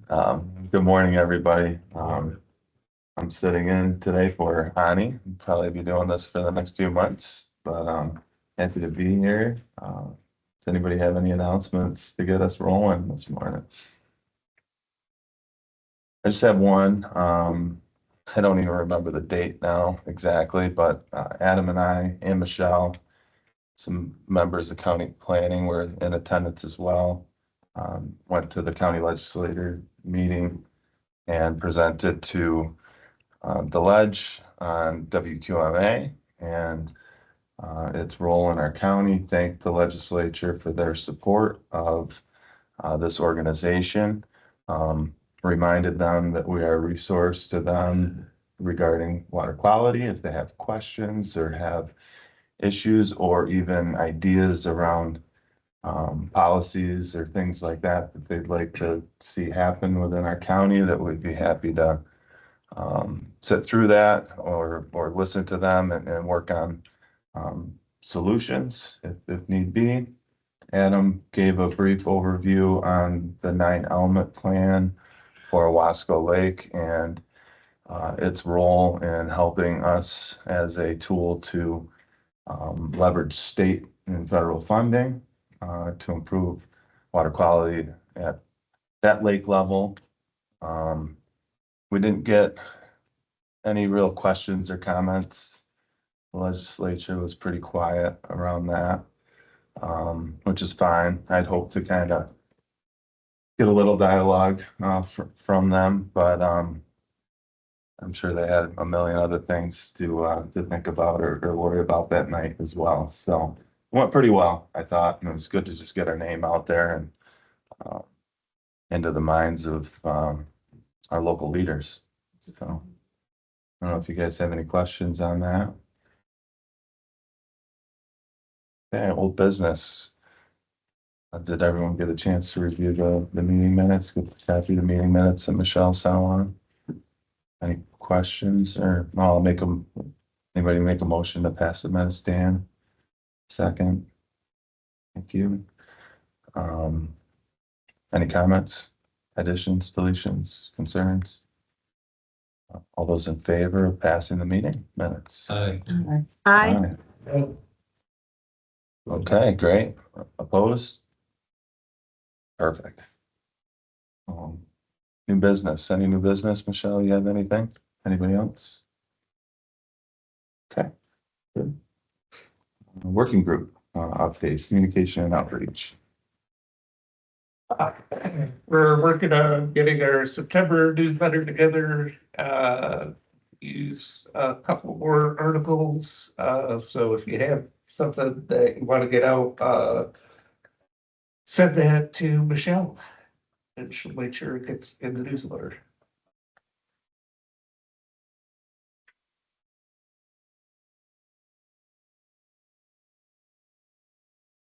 Good morning, everybody. I'm sitting in today for Ani. I'll probably be doing this for the next few months, but happy to be here. Does anybody have any announcements to get us rolling this morning? I just have one. I don't even remember the date now exactly, but Adam and I and Michelle, some members of county planning were in attendance as well. Went to the county legislator meeting and presented to the ledge on WQMA and its role in our county. Thanked the legislature for their support of this organization. Reminded them that we are a resource to them regarding water quality if they have questions or have issues or even ideas around policies or things like that that they'd like to see happen within our county, that we'd be happy to sit through that or listen to them and work on solutions if need be. Adam gave a brief overview on the 9-element plan for Wasco Lake and its role in helping us as a tool to leverage state and federal funding to improve water quality at that lake level. We didn't get any real questions or comments. The legislature was pretty quiet around that, which is fine. I'd hope to kind of get a little dialogue from them, but I'm sure they had a million other things to think about or worry about that night as well. So it went pretty well, I thought, and it was good to just get our name out there and into the minds of our local leaders. So I don't know if you guys have any questions on that. Okay, old business. Did everyone get a chance to review the meeting minutes? Get the copy of the meeting minutes that Michelle sent on? Any questions or I'll make them, anybody make a motion to pass the minutes? Dan? Second. Thank you. Any comments, additions, deletions, concerns? All those in favor of passing the meeting minutes? Aye. Aye. Okay, great. Opposed? Perfect. New business, any new business? Michelle, you have anything? Anybody else? Okay, good. Working group, updates, communication and outreach. We're working on getting our September newsletter together, use a couple more articles. So if you have something that you want to get out, send that to Michelle and she'll make sure it gets in the newsletter.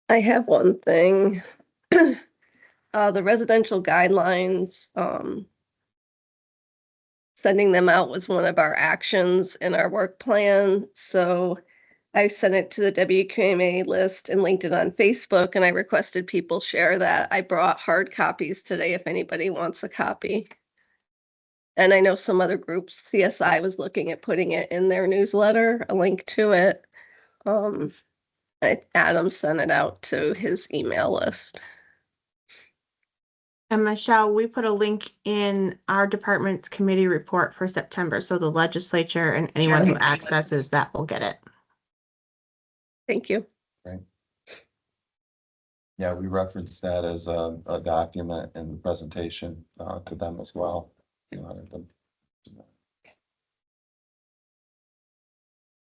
I have one thing. The residential guidelines, sending them out was one of our actions in our work plan. So I sent it to the WQMA list and linked it on Facebook, and I requested people share that. I brought hard copies today if anybody wants a copy. And I know some other groups, CSI was looking at putting it in their newsletter, a link to it. Adam sent it out to his email list. And Michelle, we put a link in our department's committee report for September, so the legislature and anyone who accesses that will get it. Thank you. Right. Yeah, we referenced that as a document in the presentation to them as well.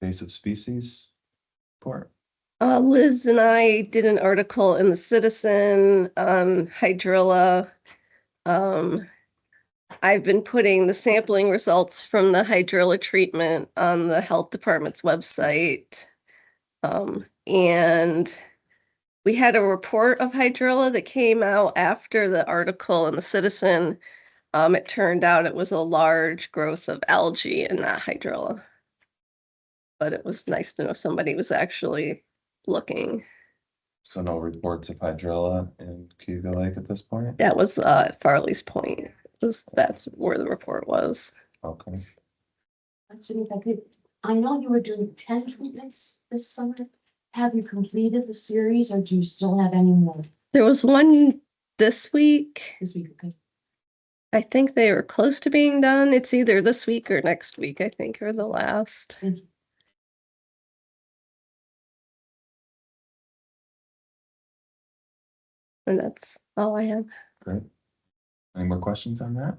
Invasive species report. Liz and I did an article in the Citizen on hydrilla. I've been putting the sampling results from the hydrilla treatment on the health department's website. And we had a report of hydrilla that came out after the article in the Citizen. It turned out it was a large growth of algae in that hydrilla. But it was nice to know somebody was actually looking. So no reports of hydrilla in Cayuga Lake at this point? That was Farley's Point. That's where the report was. Okay. Actually, if I could, I know you were doing 10 treatments this summer. Have you completed the series or do you still have any more There was one this week. this week? Okay. I think they were close to being done. It's either this week or next week, I think, or the last. Thank you. And that's all I have. Great. Any more questions on that?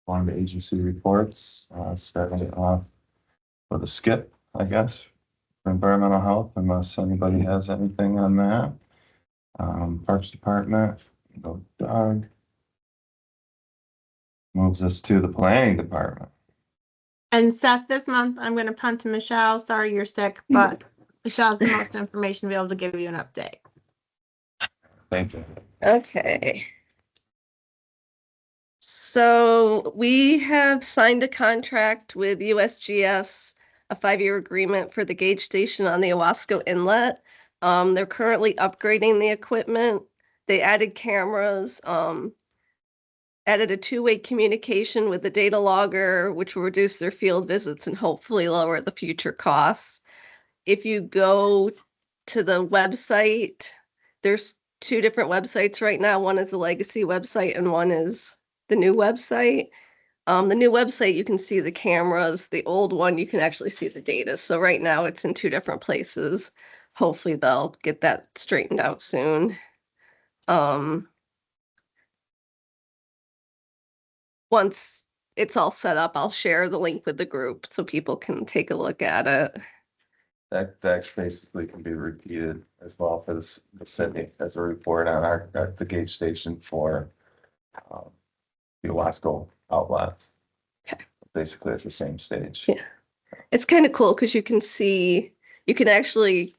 On the agency reports, starting off with a skip, I guess, for environmental health, unless anybody has anything on that. Parks Department, go Doug. Moves us to the planning department. And Seth, this month, I'm gonna punt to Michelle. Sorry you're sick, but Michelle's the most information to be able to give you an update. Thank you. Okay. So we have signed a contract with USGS, a 5-year agreement for the gauge station on the Owasco Inlet. They're currently upgrading the equipment. They added cameras, added a 2-way communication with the data logger, which will reduce their field visits and hopefully lower the future costs. If you go to the website, there's 2 different websites right now. One is the legacy website and one is the new website. The new website, you can see the cameras. The old one, you can actually see the data. So right now it's in 2 different places. Hopefully they'll get that straightened out soon. Once it's all set up, I'll share the link with the group so people can take a look at it. That basically can be repeated as well for the city as a report on the gauge station for the Owasco outlet. Okay. Basically at the same stage. Yeah. It's kind of cool because you can see, you can actually,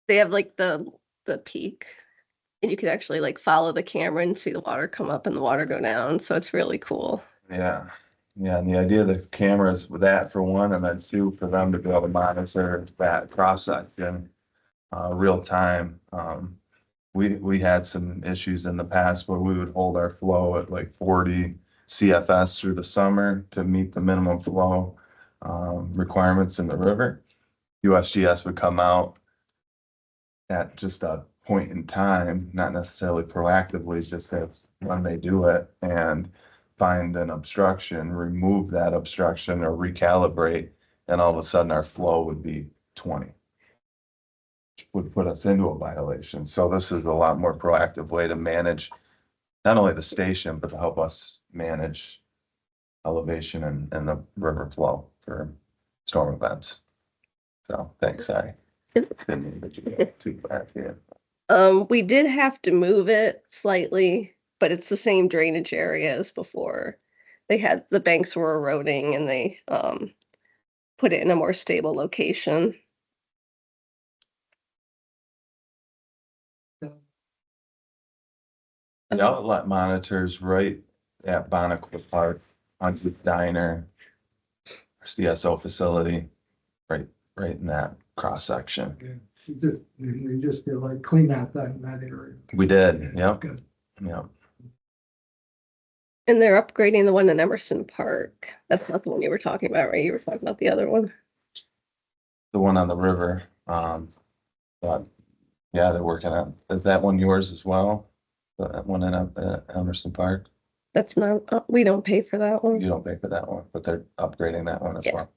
they have like the peak, and you can actually like follow the camera and see the water come up and the water go down. So it's really cool. Yeah, yeah, and the idea of the cameras with that for one, and then 2, for them to be able to monitor that cross section real time. We had some issues in the past where we would hold our flow at like 40 CFS through the summer to meet the minimum flow requirements in the river. USGS would come out at just a point in time, not necessarily proactively, just as when they do it, and find an obstruction, remove that obstruction or recalibrate, and all of a sudden our flow would be 20. Which would put us into a violation. So this is a lot more proactive way to manage not only the station, but to help us manage elevation and the river flow for storm events. So thanks, I didn't mean to get too bad here. We did have to move it slightly, but it's the same drainage area as before. They had, the banks were eroding and they put it in a more stable location. The outlet monitors right at Bonnequa Park, on the diner, CSO facility, right in that cross section. Okay. We just did like clean out that area. We did, yep, Good. yep. And they're upgrading the one in Emerson Park. That's not the one you were talking about, right? You were talking about the other one. The one on the river, but yeah, they're working on, is that one yours as well? That one in Emerson Park? That's not, we don't pay for that one. You don't pay for that one, but they're upgrading that one as Yeah. well.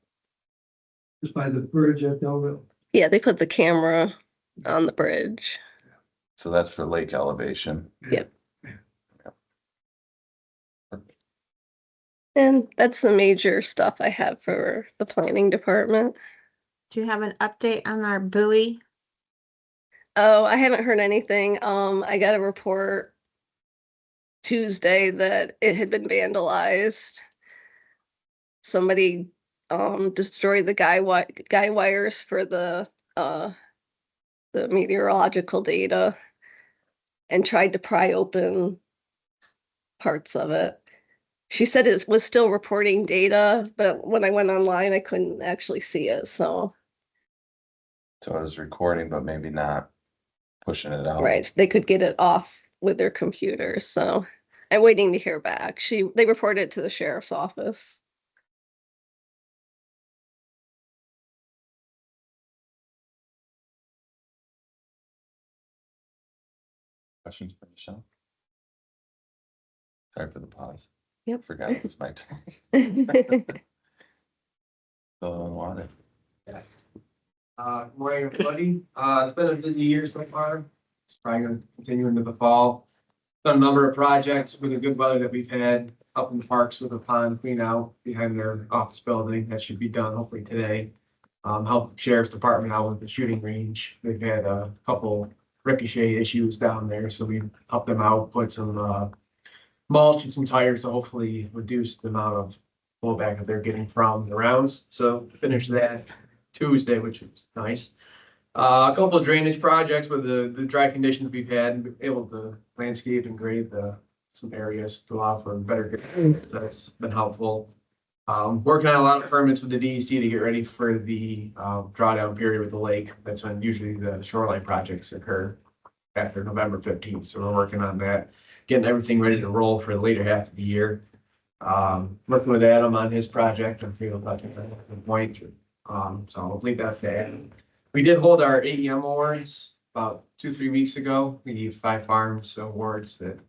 Just by the bridge at Delville. Yeah, they put the camera on the bridge. So that's for lake elevation. Yep. And that's the major stuff I have for the planning department. Do you have an update on our buoy? Oh, I haven't heard anything. I got a report Tuesday that it had been vandalized. Somebody destroyed the guy wires for the meteorological data and tried to pry open parts of it. She said it was still reporting data, but when I went online, I couldn't actually see it. So, So it was recording, but maybe not pushing it out. right, they could get it off with their computers. So I'm waiting to hear back. They reported it to the sheriff's office. Questions for Michelle? Sorry for the pause. Yep. Forgot it was my turn. Still on water. Good morning, everybody. It's been a busy year so far. It's probably gonna continue into the fall. Done a number of projects with the good weather that we've had up in the parks with the pond clean out behind their office building. That should be done hopefully today. Helped the sheriff's department out with the shooting range. They've had a couple ricochet issues down there, so we helped them out, put some mulch and some tires to hopefully reduce the amount of blowback that they're getting from the rounds. So finished that Tuesday, which was nice. A couple of drainage projects with the dry conditions we've had, been able to landscape and grade some areas to allow for better. That's been helpful. Working on a lot of permits with the DEC to get ready for the drawdown period with the lake. That's when usually the shoreline projects occur after November 15th. So we're working on that, getting everything ready to roll for the later half of the year. Working with Adam on his project and field projects at the point. So I'll leave that there. We did hold our AEM awards about 2-3 weeks ago. We gave 5 farms awards that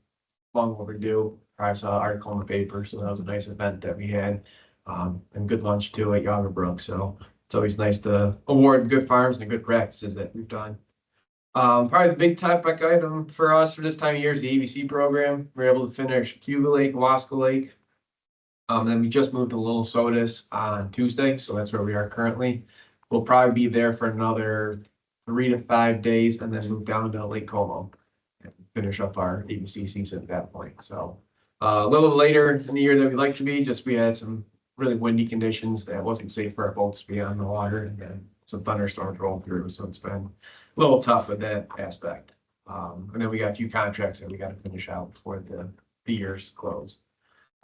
long overdue. I saw an article in the paper, so that was a nice event that we had. And good lunch too at Yager Brook. So it's always nice to award good farms and good practices that we've done. Probably the big topic item for us for this time of year is the ABC program. We're able to finish Cayuga Lake, Wasco Lake. Then we just moved to Little Sodas on Tuesday, so that's where we are currently. We'll probably be there for another 3 to 5 days and then move down to Lake Como and finish up our ABC season at that point. So a little later in the year than we'd like to be, just we had some really windy conditions that wasn't safe for our boats to be on the water, and then some thunderstorms rolled through, so it's been a little tough with that aspect. And then we got a few contracts that we got to finish out before the year's closed.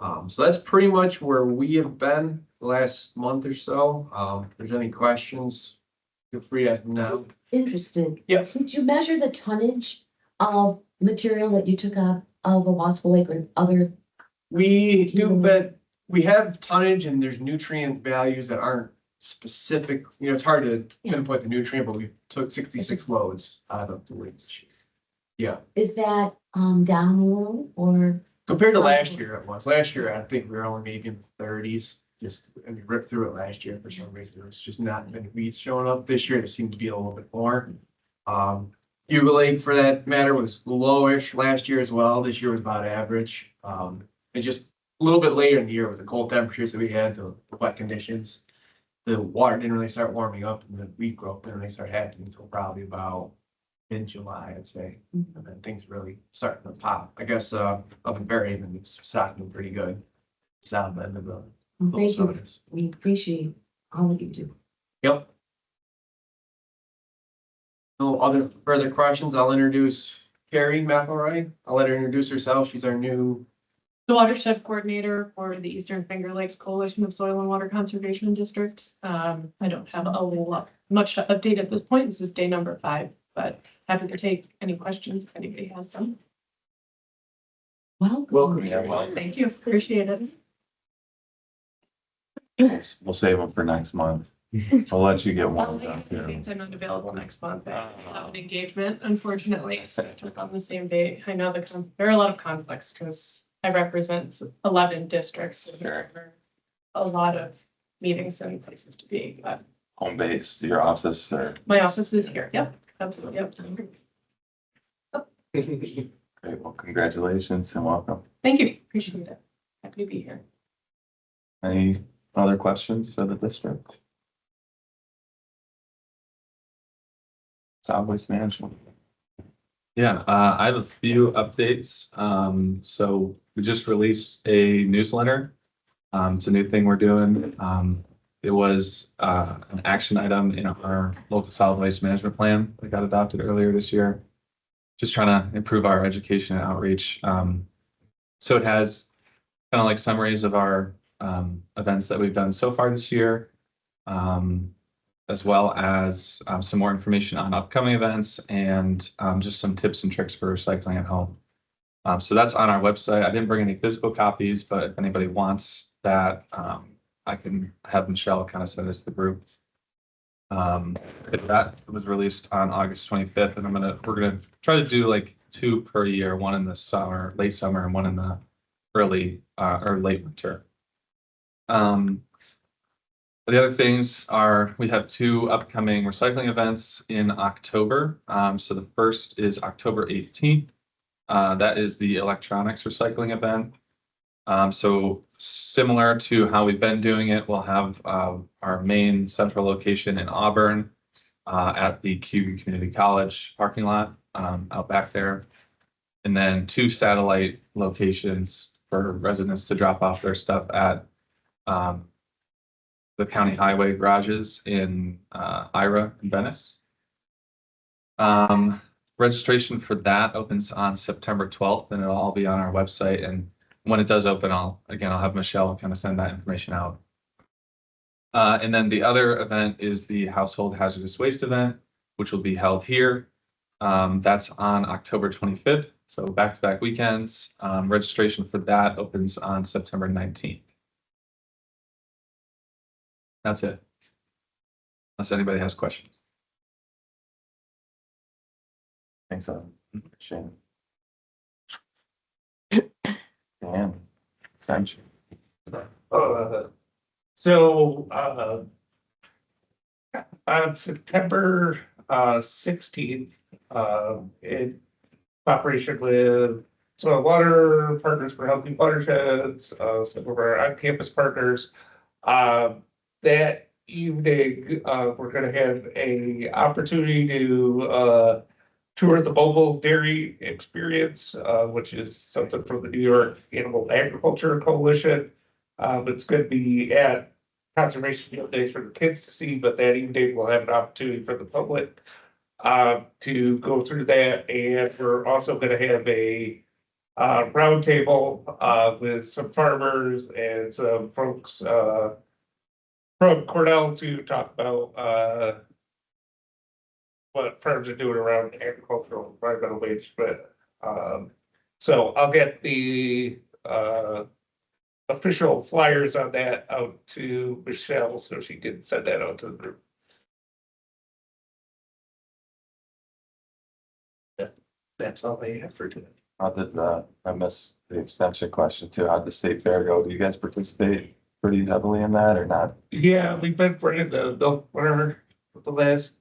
So that's pretty much where we have been the last month or so. If there's any questions, feel free to ask me now. Interested. Yes. Did you measure the tonnage of material that you took out of a Wasco Lake or other? We do, but we have tonnage and there's nutrient values that aren't specific. You know, it's hard to pinpoint the nutrient, but we took 66 loads out of the lakes. Yeah. Is that down a little or? Compared to last year, it was. Last year, I think we were only maybe in the 30s. And we ripped through it last year for some reason. It was just not many weeds showing up. This year, it seemed to be a little bit more. Cayuga Lake, for that matter, was lowish last year as well. This year was about average. And just a little bit later in the year with the cold temperatures that we had, the wet conditions, the water didn't really start warming up and the weed growth didn't really start happening until probably about mid-July, I'd say. And then things really starting to pop. I guess up in Fairhaven, it's stocking pretty good. South end of the Thank you. sodas. We appreciate all that you do. Yep. No other further questions. I'll introduce Carrie McElroy. I'll let her introduce herself. She's our new. The watershed coordinator for the Eastern Finger Lakes Coalition of Soil and Water Conservation Districts. I don't have much to update at this point. This is day number 5, but happy to take any questions if anybody has them. Welcome. Yeah, well, Thank you. Appreciate it. we'll save them for next month. I'll let you get warmed up here. Means I'm not available next month. I have an engagement, unfortunately, so I took on the same day. I know there are a lot of conflicts because I represent 11 districts. So there are a lot of meetings and places to be, but Home base, your office, or? my office is here. Yep, absolutely. Yep. Great, well, congratulations and welcome. Thank you. Appreciate it. Happy to be here. Any other questions for the district? Solid waste management. Yeah, I have a few updates. So we just released a newsletter. It's a new thing we're doing. It was an action item in our local solid waste management plan that got adopted earlier this year. Just trying to improve our education and outreach. So it has kind of like summaries of our events that we've done so far this year, as well as some more information on upcoming events and just some tips and tricks for recycling at home. So that's on our website. I didn't bring any physical copies, but if anybody wants that, I can have Michelle kind of send this to the group. That was released on August 25th, and we're gonna try to do like 2 per year, one in the summer, late summer, and one in the early or late winter. The other things are we have 2 upcoming recycling events in October. So the first is October 18th. That is the electronics recycling event. So similar to how we've been doing it, we'll have our main central location in Auburn at the Cayuga Community College parking lot out back there. And then 2 satellite locations for residents to drop off their stuff at the county highway garages in Ira and Venice. Registration for that opens on September 12th, and it'll all be on our website. And when it does open, I'll have Michelle kind of send that information out. And then the other event is the Household Hazardous Waste event, which will be held here. That's on October 25th, so back-to-back weekends. Registration for that opens on September 19th. That's it. Unless anybody has questions. Thanks, Shane. Dan, thank you. So, on September 16th, in cooperation with Soil and Water Partners for Healthy Watersheds, some of our on-campus partners, that evening, we're gonna have a opportunity to tour the mobile dairy experience, which is something from the New York Animal Agriculture Coalition. It's gonna be at Conservation Field Days for the kids to see, but that evening we'll have an opportunity for the public to go through that. And we're also gonna have a roundtable with some farmers and some folks from Cornell to talk about what firms are doing around agricultural environmental management. So I'll get the official flyers on that out to Michelle, so she can send that out to the group. That's all they have for today. How did I missed the extension question too? How'd the state fair go? Do you guys participate pretty heavily in that or not? Yeah, we've been bringing the milk runner for the last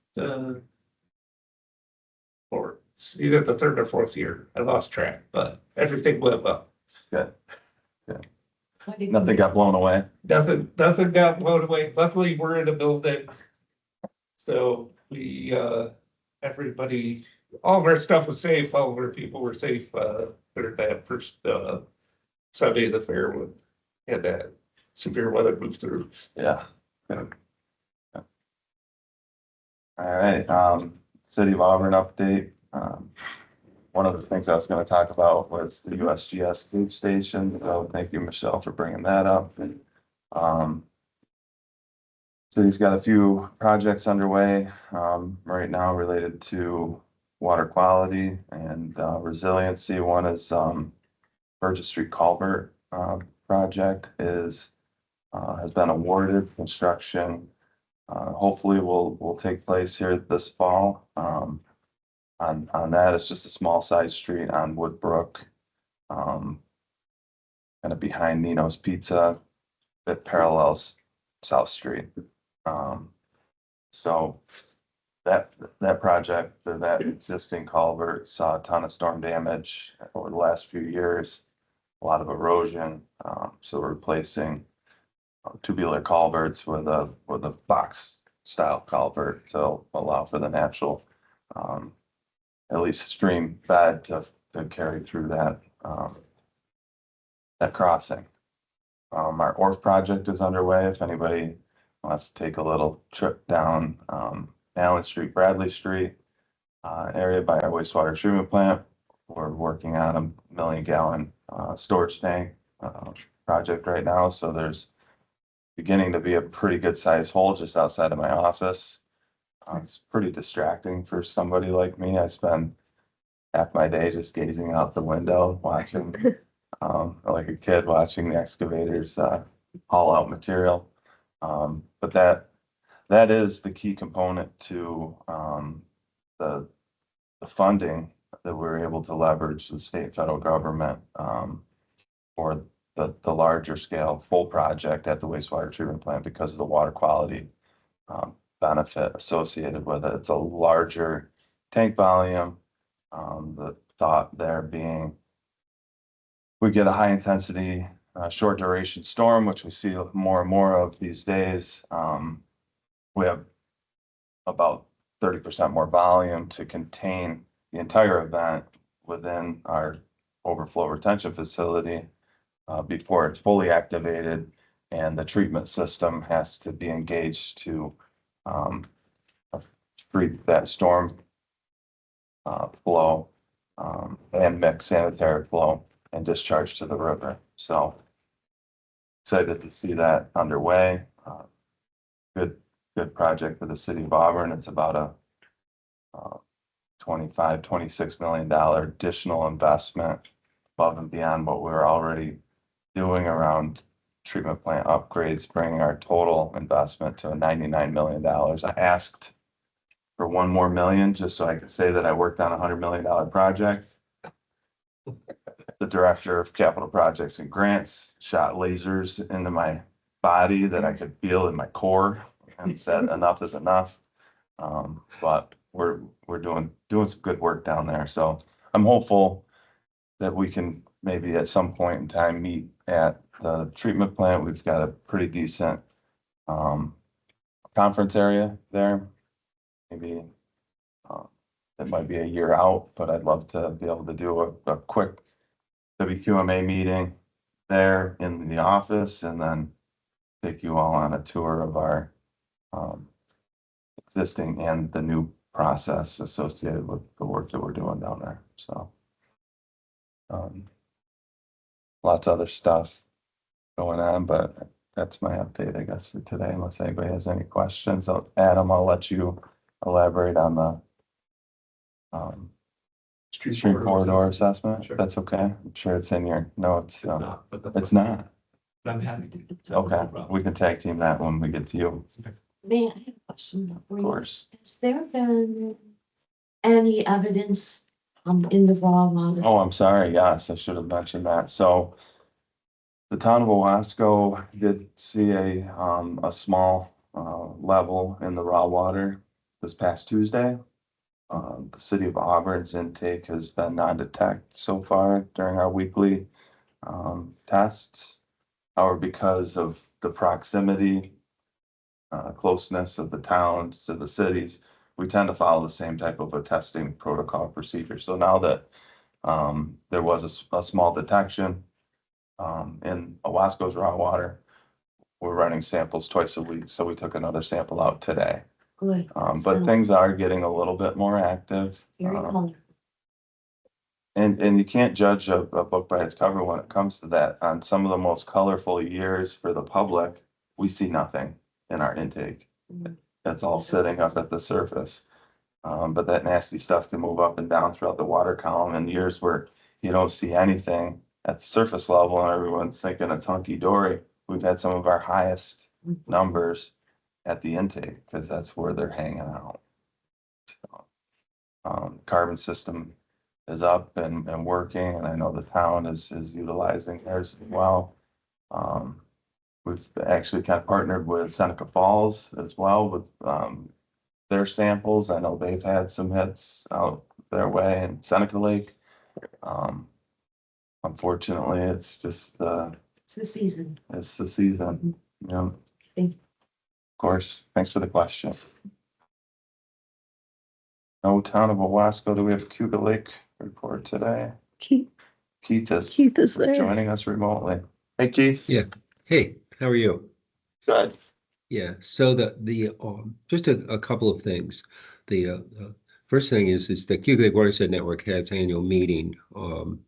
or it's either the 3rd or 4th year. I lost track, but everything went well. Good. Nothing got blown away. Nothing got blown away. Luckily, we're in a building. So we everybody, all of our stuff was safe, all of our people were safe for that first Sunday of the fair when had that severe weather move through. Yeah. Good. Yeah. All right, City of Auburn update. One of the things I was gonna talk about was the USGS food station, so thank you, Michelle, for bringing that up. City's got a few projects underway, right now related to water quality and, resiliency. One is, Burgess Street Culvert, project has been awarded. Construction, hopefully will take place here this fall. On that, it's just a small side street on Woodbrook. Kind of behind Nino's Pizza that parallels South Street. So that project, or that existing culvert saw a ton of storm damage over the last few years, a lot of erosion. So we're replacing tubular culverts with a box style culvert to allow for the natural, at least stream bed to carry through that crossing. Our ORF project is underway. If anybody wants to take a little trip down Allen Street, Bradley Street area by our wastewater treatment plant, we're working on a 1-million-gallon storage tank project right now. So there's beginning to be a pretty good sized hole just outside of my office. It's pretty distracting for somebody like me. I spend half my day just gazing out the window, watching, like a kid watching the excavators, haul out material. But that is the key component to, the funding that we're able to leverage the state and federal government, for the larger scale full project at the wastewater treatment plant because of the water quality benefit associated with it. It's a larger tank volume. The thought there being we get a high intensity, short duration storm, which we see more and more of these days. We have about 30% more volume to contain the entire event within our overflow retention facility before it's fully activated, and the treatment system has to be engaged to treat that storm flow and mix sanitary flow and discharge to the river. So excited to see that underway. Good project for the city of Auburn. It's about a $26 million additional investment above and beyond what we're already doing around treatment plant upgrades, bringing our total investment to $99 million. I asked for $1 more million just so I could say that I worked on a $100 million project. The director of capital projects and grants shot lasers into my body that I could feel in my core and said enough is enough. But we're doing some good work down there. So I'm hopeful that we can maybe at some point in time meet at the treatment plant. We've got a pretty decent conference area there. Maybe it might be a year out, but I'd love to be able to do a quick WQMA meeting there in the office and then take you all on a tour of our existing and the new process associated with the work that we're doing down there. So lots of other stuff going on, but that's my update, I guess, for today, unless anybody has any questions. So Adam, I'll let you elaborate on the street corridor assessment. Sure. That's okay. I'm sure it's in your notes. Not, but that's It's fine. not. But I'm happy to. So, no Okay, problem. we can tag team that when we get to you, May I have a question for of you? course. Has there been any evidence in the raw water? Oh, I'm sorry. Yes, I should have mentioned that. So the town of Owasco did see a small level in the raw water this past Tuesday. The city of Auburn's intake has been non-detect so far during our weekly tests. However, because of the proximity, closeness of the towns to the cities, we tend to follow the same type of a testing protocol procedure. So now that there was a small detection in Owasco's raw water, we're running samples twice a week. So we took another sample out today. Good. But things are getting a little bit more active. Very colorful. And you can't judge a book by its cover when it comes to that. On some of the most colorful years for the public, we see nothing in our intake. Mhm. That's all sitting up at the surface. But that nasty stuff can move up and down throughout the water column in years where you don't see anything at the surface level and everyone's thinking it's hunky dory. We've had some of our highest numbers at the intake because that's where they're hanging out. So, carbon system is up and working, and I know the town is utilizing theirs as well. We've actually kind of partnered with Seneca Falls as well with their samples. I know they've had some hits out their way in Seneca Lake. Unfortunately, it's just It's the season. it's the season. Yeah. Thank you. Of course. Thanks for the question. No town of Owasco. Do we have Cayuga Lake report today? Keith Keith is is there. joining us remotely. Hey, Keith. Yeah. Hey, how are you? Good. Yeah. So just a couple of things. The first thing is the Cayuga Lake Watershed Network has annual meeting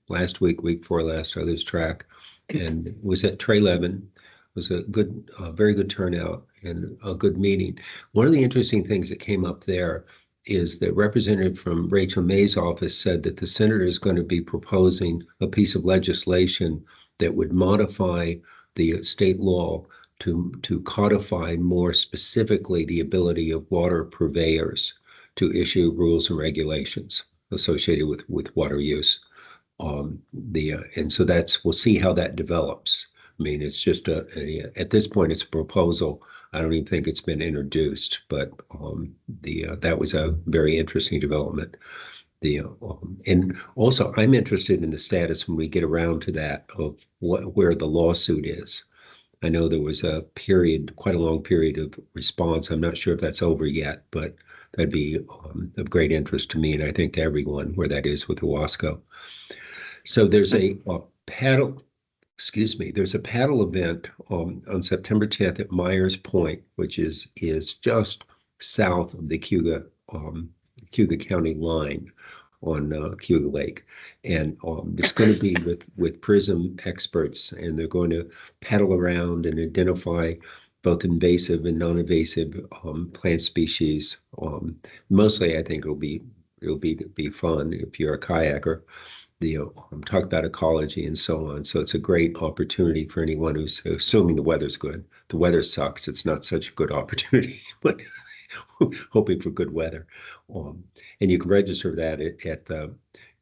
last week before last. I lose track, and it was at Trey Levin. It was a good, very good turnout and a good meeting. One of the interesting things that came up there is that representative from Rachel May's office said that the senator is going to be proposing a piece of legislation that would modify the state law to codify more specifically the ability of water purveyors to issue rules and regulations associated with water use. And so we'll see how that develops. I mean, it's just at this point, it's a proposal. I don't even think it's been introduced, but that was a very interesting development. And also, I'm interested in the status when we get around to that of where the lawsuit is. I know there was quite a long period of response. I'm not sure if that's over yet, but that'd be of great interest to me, and I think to everyone where that is with Owasco. So there's a paddle event on September 10th at Myers Point, which is just south of the Cayuga County line on Cayuga Lake. And it's going to be with PRISM experts, and they're going to paddle around and identify both invasive and non-invasive plant species. Mostly, I think it'll be fun if you're a kayaker. Talk about ecology and so on. So it's a great opportunity for anyone who's assuming the weather's good. The weather sucks. It's not such a good opportunity, but hoping for good weather. And you can register that at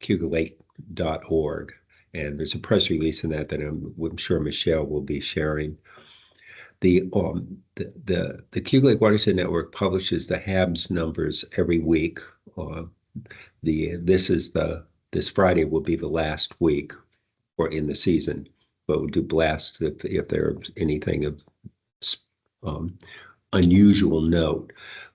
cayugalake.org. And there's a press release in that I'm sure Michelle will be sharing. The Cayuga Lake Watershed Network publishes the HABs numbers every week. This Friday will be the last week or in the season, but we'll do blasts if there's anything of unusual note.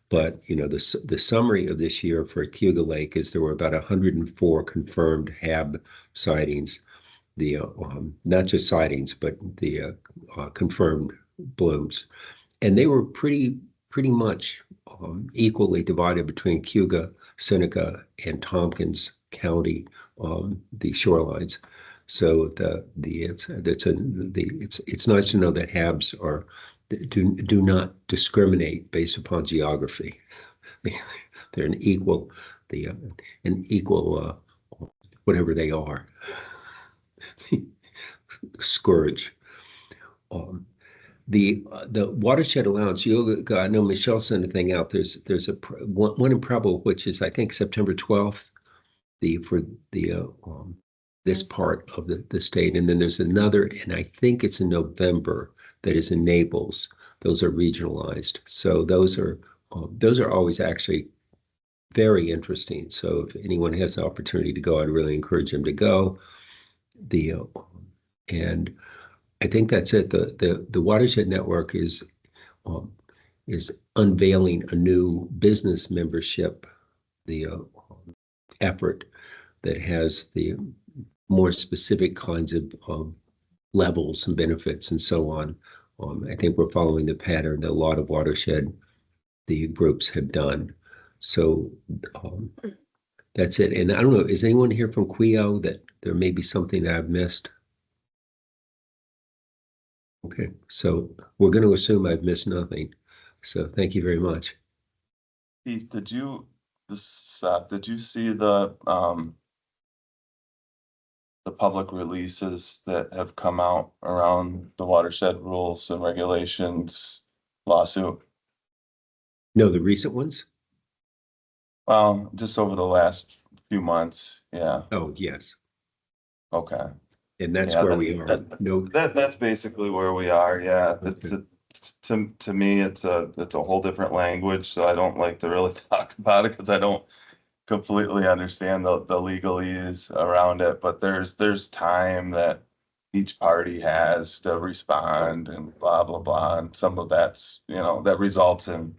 But the summary of this year for Cayuga Lake is there were about 104 confirmed HAB sightings. Not just sightings, but the confirmed blooms, and they were pretty much equally divided between Cayuga, Seneca, and Tompkins County, the shorelines. So it's nice to know that HABs do not discriminate based upon geography. They're an equal whatever they are. Scourge. The watershed allowance, I know Michelle sent a thing out. There's one in Preble, which is I think September 12th, for this part of the state, and then there's another, and I think it's in November, that is in Naples. Those are regionalized, so those are always actually very interesting. So if anyone has the opportunity to go, I'd really encourage them to go. And I think that's it. The Watershed Network is unveiling a new business membership, effort that has the more specific kinds of levels and benefits and so on. I think we're following the pattern that a lot of watershed groups have done. So that's it. And I don't know, is anyone here from QEO that there may be something that I've missed? Okay, so we're going to assume I've missed nothing. So thank you very much. Keith, did you see the public releases that have come out around the watershed rules and regulations lawsuit? No, the recent ones? Well, just over the last few months, yeah. Oh, yes. Okay. And that's where we are. That's basically where we are, yeah. Okay. To me, it's a whole different language, so I don't like to really talk about it because I don't completely understand the legalese around it, but there's time that each party has to respond and blah, blah, blah. And some of that's, that results in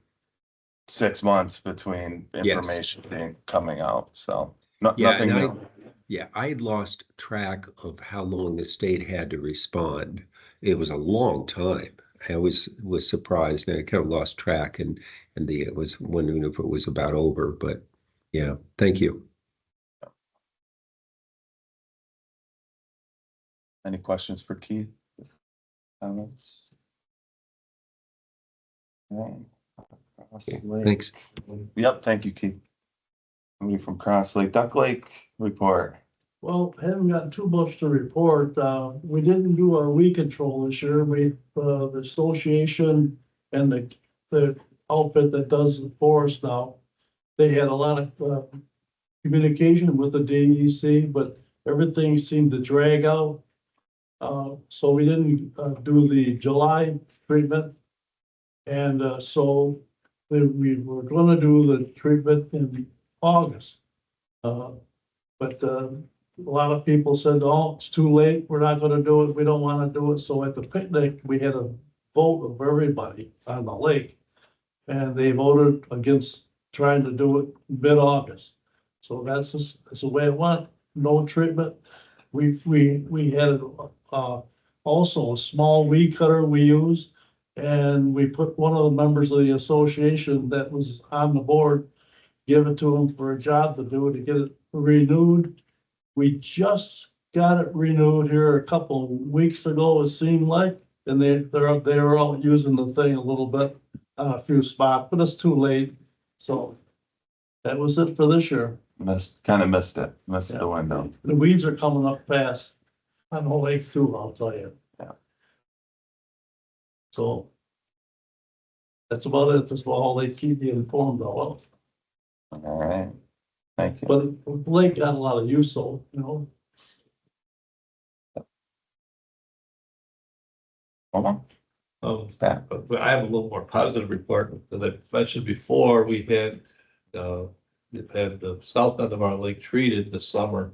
6 months between information coming out. So nothing new. Yeah, I had lost track of how long the state had to respond. It was a long time. I was surprised, and I kind of lost track, and I was wondering if it was about over, but yeah, thank you. Any questions for Keith? Comments? Okay, thanks. Yep, thank you, Keith. Somebody from Cross Lake, Duck Lake report. Well, haven't got too much to report. We didn't do our weed control this year. The association and the outfit that does the forest now, they had a lot of, communication with the DEC, but everything seemed to drag out. So we didn't, do the July treatment. And, we were gonna do the treatment in August. But a lot of people said, oh, it's too late, we're not gonna do it, we don't wanna do it. So at the picnic, we had a vote of everybody on the lake. And they voted against trying to do it mid-August. So that's the way it went, no treatment. We had also a small weed cutter we used. And we put one of the members of the association that was on the board, give it to him for a job to do to get it renewed. We just got it renewed here a couple of weeks ago, it seemed like, and they're all using the thing a little bit on a few spots, but it's too late. So that was it for this year. Missed it, missed the window. The weeds are coming up fast on the lake too, I'll tell you. Yeah. So that's about it. That's all they keep you informed of. All right, thank you. But the lake got a lot of use, so, you know. Hold on. Oh, Staff. but I have a little more positive report. As I mentioned before, we've had the south end of our lake treated this summer.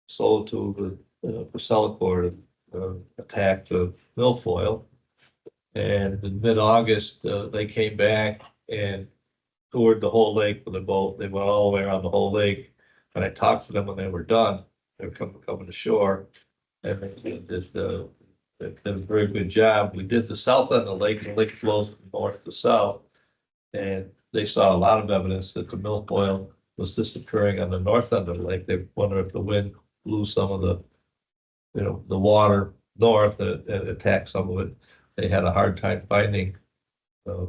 Sold to the Priscilla attacked the milfoil. And in mid-August, they came back and toured the whole lake with a boat. They went all the way around the whole lake. And I talked to them when they were done. They were coming to shore. And they did a very good job. We did the south end of the lake. The lake flows from north to south. And they saw a lot of evidence that the milfoil was disappearing on the north end of the lake. They wonder if the wind blew some of the, the water north and attacked some of it. They had a hard time finding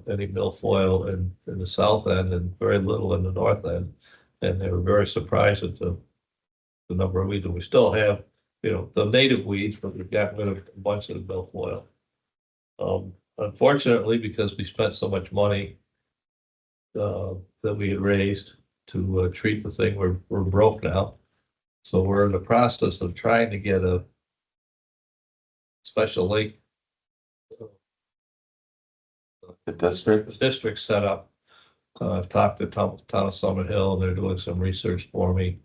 any milfoil in the south end and very little in the north end. And they were very surprised at the number of weeds. And we still have, the native weeds, but we've gotten rid of a bunch of the milfoil. Unfortunately, because we spent so much money that we had raised to treat the thing, we're broke now. So we're in the process of trying to get a special lake The district set up. I've talked to town of Summit Hill, and they're doing some research for me.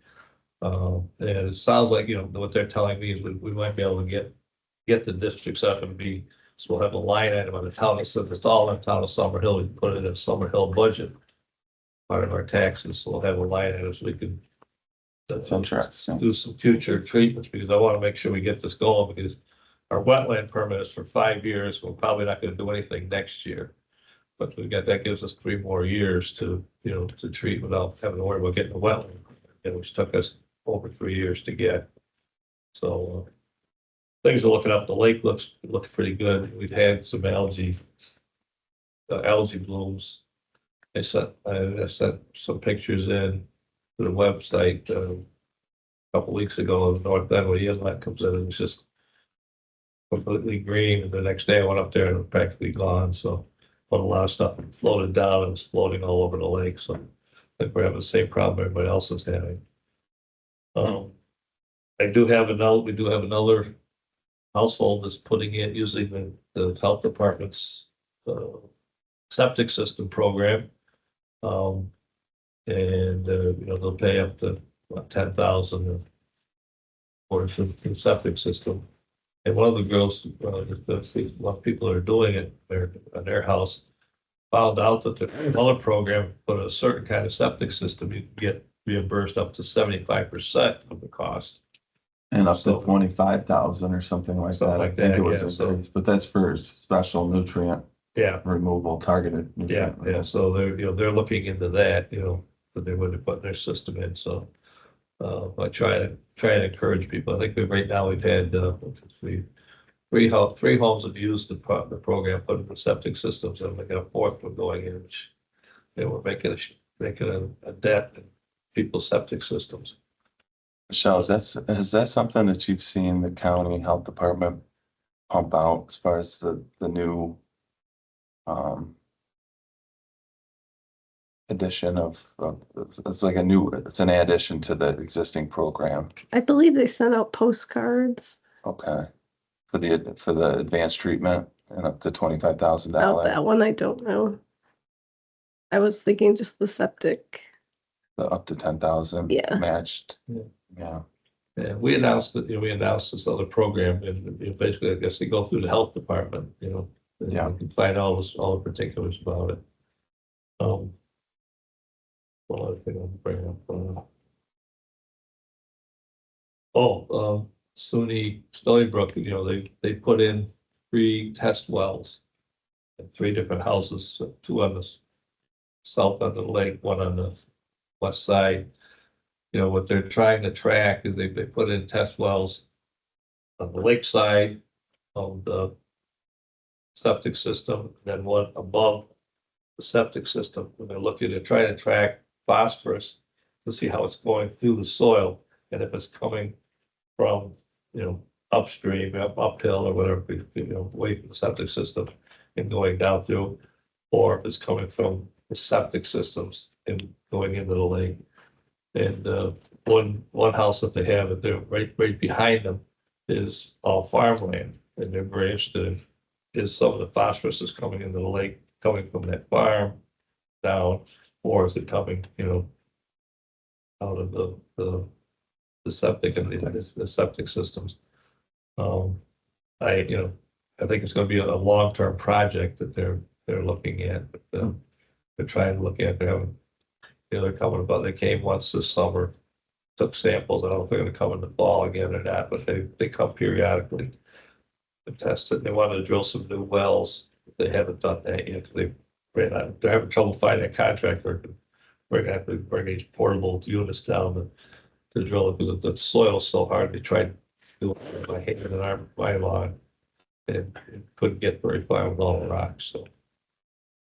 And it sounds like, what they're telling me is we might be able to get the districts up and so we'll have a line item on the town. So if it's all in town of Summer Hill, we can put it in Summer Hill budget. Part of our taxes, so we'll have a line item so we can. That's interesting. Do some future treatments, because I want to make sure we get this going, because our wetland permit is for 5 years. We're probably not going to do anything next year. But that gives us 3 more years to treat without having to worry about getting the wetland, which took us over 3 years to get. So things are looking up. The lake looks pretty good. We've had some algae blooms. I sent some pictures in to the website a couple weeks ago in the north end where the inlet comes in, and it's just completely green. And the next day I went up there and it was practically gone. So put a lot of stuff floated down and it's floating all over the lake. So I think we're having the same problem everybody else is having. We do have another household that's putting in using the health department's septic system program. They'll pay up to $10,000 for the septic system. And one of the girls, a lot of people are doing it in their house, found out that the other program put a certain kind of septic system, you can get reimbursed up to 75% of the cost. And up to 25,000 or something like that. I think it was increased, but that's for special nutrient removal, targeted nutrient removal. So they're looking into that, but they wouldn't put their system in. So I try and encourage people. I think right now we've had three homes have used the program, put in the septic systems, and we got a fourth one going in, which we're making a dent. people's septic systems. Michelle, is that something that you've seen the county health department pump out as far as the new addition of, it's like it's an addition to the existing program. I believe they sent out postcards Okay. For the advanced treatment and up to $25,000. about that one. I don't know. I was thinking just the septic. The up to 10,000 Yeah. matched. Yeah. Yeah. And we announced that, we announced this other program and basically, I guess they go through the health department, and Yeah. you can find all the particulars about it. One other thing I'll bring up. SUNY Stony Brook, they put in 3 test wells in 3 different houses, 2 on the south end of the lake, 1 on the west side. What they're trying to track is they put in test wells on the lake side of the septic system, then 1 above the septic system. When they're looking to try to track phosphorus to see how it's going through the soil and if it's coming from, upstream, uphill or whatever, away from the septic system and going down through, or if it's coming from the septic systems and going into the lake. And one house that they have, that they're right behind them, is all farmland, and they're very interested in, is some of the phosphorus is coming into the lake, coming from that farm down, or is it coming, out of the septic and the septic systems. I think it's gonna be a long-term project that they're looking at, but they're trying to look at, they're coming about, they came once this summer, took samples. I don't know if they're gonna come in the fall again or not, but they come periodically to test it. They wanted to drill some new wells. They haven't done that yet. They're having trouble finding a contractor. We're gonna have to bring these portable units down to drill it, because the soil's so hard. They tried to do it by hand and arm by lawn, and couldn't get very far with all the rocks, so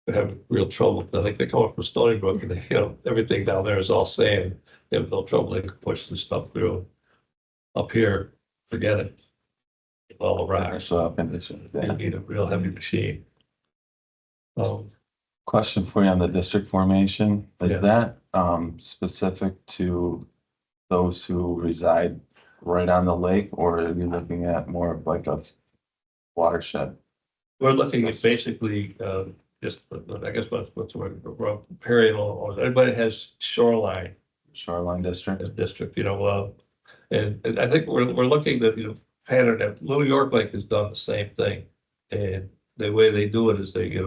they're having real trouble. I think they're coming from Stony Brook, and everything down there is all sand. They have no trouble. They can push this stuff through. Up here, forget it. All the rocks. They need a real heavy machine. Question for you on the district formation. Is Yeah. that specific to those who reside right on the lake, or are you looking at more of like a watershed? We're looking at basically, just, I guess what's the word, riparian, or everybody has shoreline Shoreline district? district, and I think we're looking at, pattern that New York Lake has done the same thing. And the way they do it is they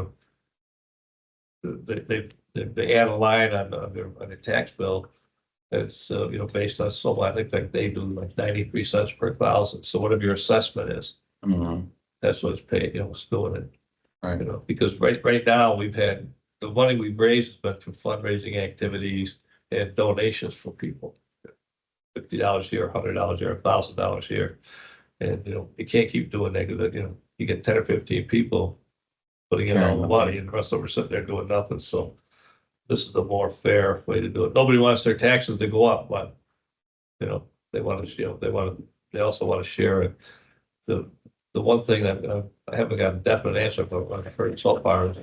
add a line on their tax bill. It's, based on I think like they do like 93 cents per thousand. So whatever your assessment is, Mhm. that's what it's paid, it's doing it. Right. Because right now we've had, the money we've raised has been through fundraising activities and donations for people. $50 here, $100 here, $1,000 here. And, you can't keep doing that, because, you get 10 or 15 people putting in all the money, and the rest of them are sitting there doing nothing. So this is the more fair way to do it. Nobody wants their taxes to go up, but, they want to, they also want to share it. The one thing that I haven't got a definite answer, but what I've heard so far is,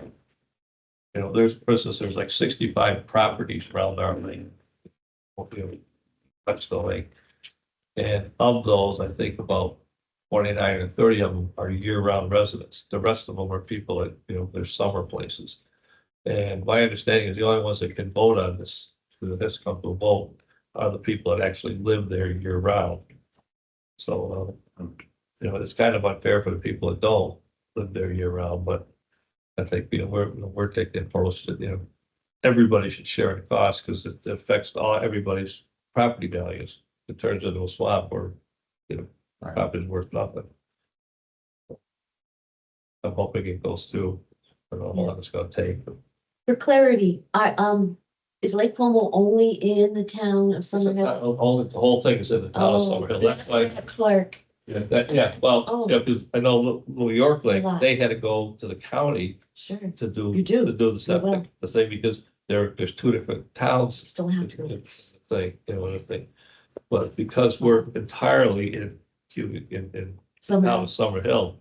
there's, for instance, there's like 65 properties around our lake. Touch the lake. And of those, I think about 29 or 30 of them are year-round residents. The rest of them are people at, their summer places. And my understanding is the only ones that can vote on this, who has come to a vote, are the people that actually live there year-round. So, it's kind of unfair for the people that don't live there year-round, but I think, we're taking the approach that, everybody should share in costs, because it affects everybody's property values. It turns into a swamp where, property's worth nothing. I'm hoping it goes through. I don't know how long it's gonna take, but For clarity, is Lake Como only in the town of Summerhill? the whole thing is in the town of Oh, Summerhill. that's That's why, why Clark. well, Oh. because I know New York Lake, A lot. they had to go to the county Sure, to do. You do. To do the You will. septic, the same, because there's 2 different towns. you still have to go. thing, you know, anything. But because we're entirely in Cayuga, in town of Summer Hill,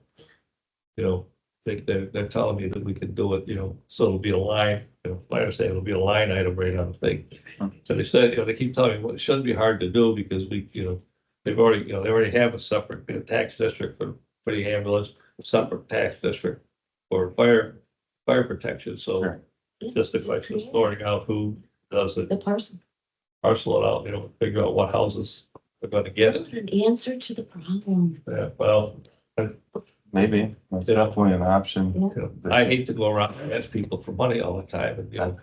you know, they're telling me that we can do it, you know, so it'll be a line, you know, my understanding, it'll be a line item right on the thing. So they said, you know, they keep telling me, well, it shouldn't be hard to do because we, you know, they've already, you know, they already have a separate, you know, tax district for the ambulance, a separate tax district for fire protection, so Sure. just the question of sorting out who does it, The parcel, parcel it out, you know, figure out what houses are gonna get it. an answer to the problem. Yeah, well, Maybe, that's Yeah. definitely an option. you know, I hate to go around and ask people for money all the time and, you know,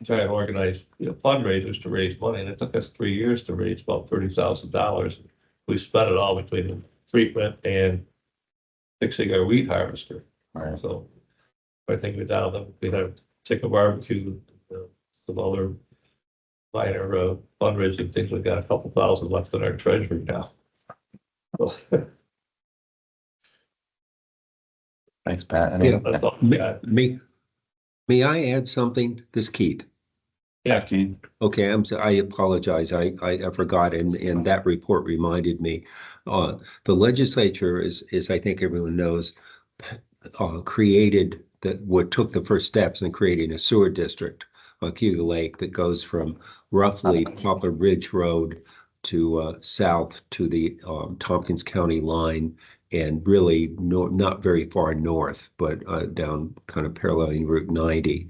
try and organize, you know, fundraisers to raise money, and it took us 3 years to raise about $30,000. We spent it all between treatment and fixing our weed harvester, Right. so I think we're down, we have chicken barbecue, some other minor fundraising things, we got a couple thousand left in our treasury now. So, Thanks, Pat. Any- Yeah. that's all we got. May I add something? This Keith. Yeah. Keith? Okay, I apologize. I forgot, and that report reminded me. The legislature is I think everyone knows, created took the first steps in creating a sewer district on Cayuga Lake that goes from roughly Poplar Ridge Road to south to the Tompkins County line, and really not very far north, but down kind of paralleling Route 90.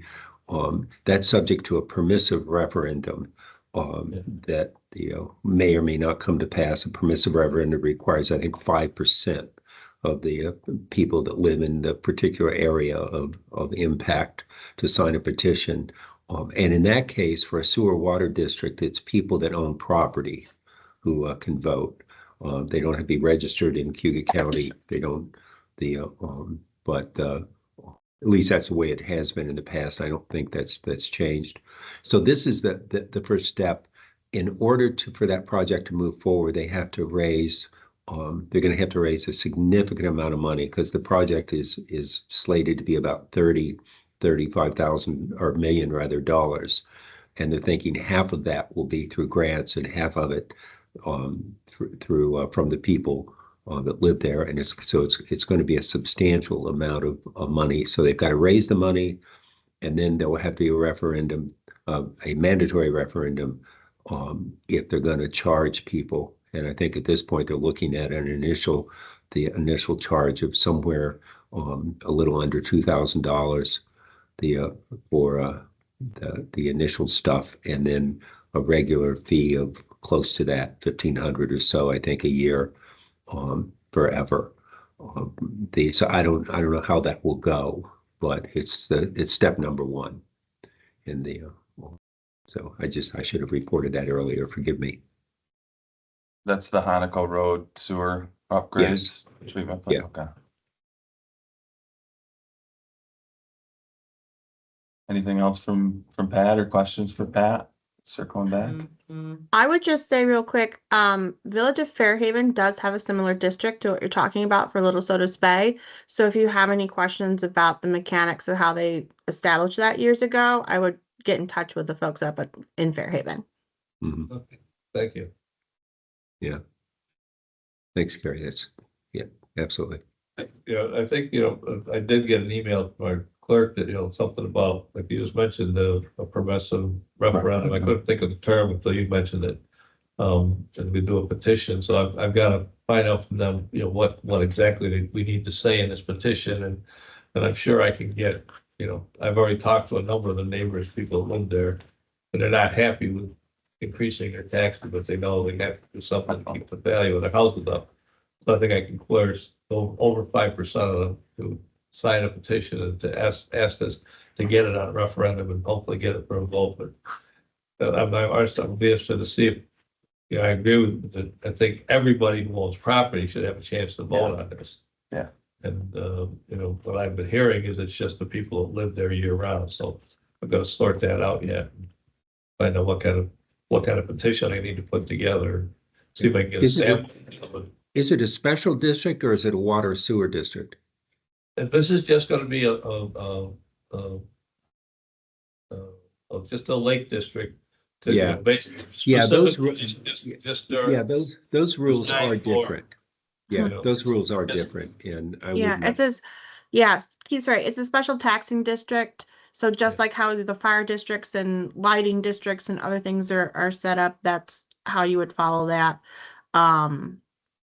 That's subject to a permissive referendum that may or may not come to pass. A permissive referendum requires, I think, 5% of the people that live in the particular area of impact to sign a petition. And in that case, for a sewer water district, it's people that own property who can vote. They don't have to be registered in Cayuga County. They don't, but at least that's the way it has been in the past. I don't think that's changed. So this is the first step. In order for that project to move forward, they have to raise, they're going to have to raise a significant amount of money because the project is slated to be about 35,000 or million rather dollars. And they're thinking half of that will be through grants and half of it through from the people that live there, and it's going to be a substantial amount of money. So they've got to raise the money, and then there will have to be a referendum, a mandatory referendum, if they're going to charge people. And I think at this point they're looking at the initial charge of somewhere a little under $2,000 for the initial stuff, and then a regular fee of close to that, $1,500 or so, I think, a year. Forever. So I don't know how that will go, but it's step number one in the. So I should have reported that earlier. Forgive me. That's the Honoco Road sewer upgrades? Treatment plant? Yeah. Okay. Anything else from Pat or questions for Pat? Circling back. I would just say real quick, Village of Fairhaven does have a similar district to what you're talking about for Little Sodas Bay. So if you have any questions about the mechanics of how they established that years ago, I would get in touch with the folks up in Fairhaven. Mhm. Okay, thank you. Yeah. Thanks, Gary. Yeah, absolutely. You know, I think, you know, I did get an email from our clerk that, you know, something about, like you just mentioned, a progressive referendum. I couldn't think of the term until you mentioned it. And we do a petition, so I've got to find out from them, you know, what exactly we need to say in this petition, and I'm sure I can get, you know, I've already talked to a number of the neighbors, people that live there, and they're not happy with increasing their taxes, but they know they have to do something to keep the value of their houses up. So I think I can coerce over 5% of them to sign a petition and to ask us to get it on a referendum and hopefully get it for a vote. But I'm be interested to see if, you know, I agree with that. I think everybody who owns property should have a chance to vote on this. Yeah. And, you know, what I've been hearing is it's just the people that live there year round. So I've got to sort that out yet. Find out what kind of petition I need to put together. See if I can get a sample. Is it a special district or is it a water sewer district? And this is just going to be just a lake district to, Yeah. basically. Yeah, those specifically just their. Yeah, those rules are Design for- different. Yeah, you know, those rules are it's- different and I Yeah, would it not, says, yes, Keith's right. It's a special taxing district. So just Yeah. like how the fire districts and lighting districts and other things are set up, that's how you would follow that.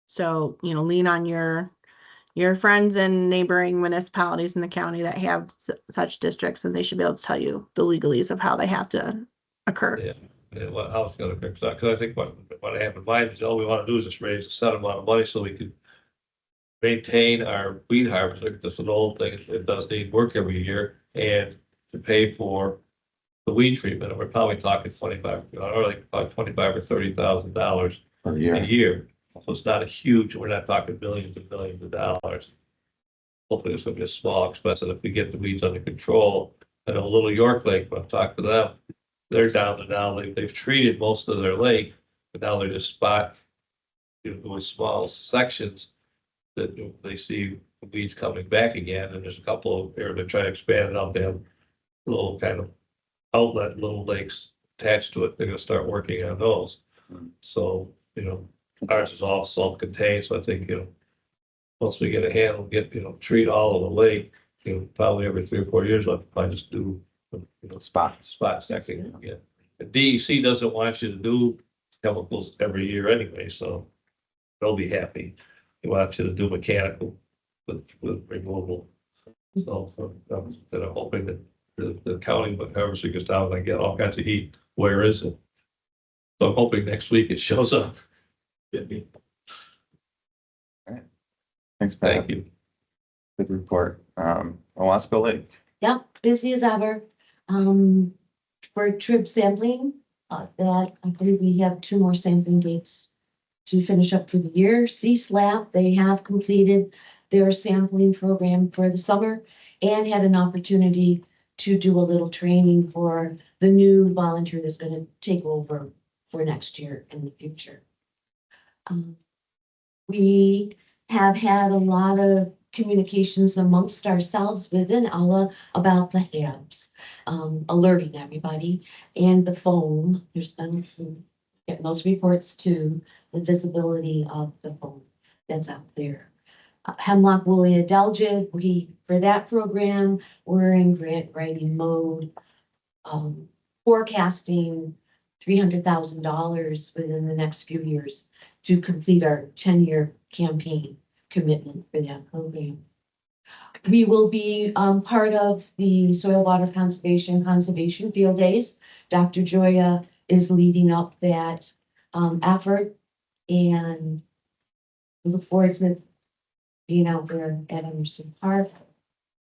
So, lean on your friends and neighboring municipalities in the county that have such districts, and they should be able to tell you the legalese of how they have to occur. Yeah, yeah, how it's gonna fix that, cause I think what I have in mind is all we wanna do is just raise a set amount of money so we can maintain our weed harvester, that's an old thing, it does need work every year, and to pay for the weed treatment, and we're probably talking 25, or like about 25 or $30,000 Per a year. year. So it's not a huge, we're not talking millions and millions of dollars. Hopefully it's gonna be a small expense, and if we get the weeds under control, I know Little York Lake, when I've talked to them, they're down to now, they've treated most of their lake, but now they're just doing small sections that they see the weeds coming back again, and there's a couple of, they're trying to expand it out, they have little kind of outlet, little lakes attached to it, they're gonna start working on those. So, ours is all self-contained, so I think, once we get a handle, treat all of the lake, probably every 3 or 4 years, I'll probably just do, spot checking, yeah. The DEC doesn't want you to do chemicals every year anyway, so they'll be happy. They want you to do mechanical with removal. So, I'm hoping that the county, whatever, so gets down and get all kinds of heat. Where is it? So I'm hoping next week it shows up. Thanks, Pat. Thank you. Good report. Owasco Lake. Yep, busy as ever. For trip sampling, that I believe we have 2 more sampling dates to finish up for the year. C-SLAP, they have completed their sampling program for the summer and had an opportunity to do a little training for the new volunteer that's gonna take over for next year in the future. We have had a lot of communications amongst ourselves within Allah about the HABs, alerting everybody, and the foam. There's been getting those reports to the visibility of the foam that's out there. Hemlock woolly adelgid, for that program, we're in grant writing mode, forecasting $300,000 within the next few years to complete our 10-year campaign commitment for that program. We will be part of the Soil Water Conservation Field Days. Dr. Joya is leading up that effort, and we look forward to being out there at Emerson Park.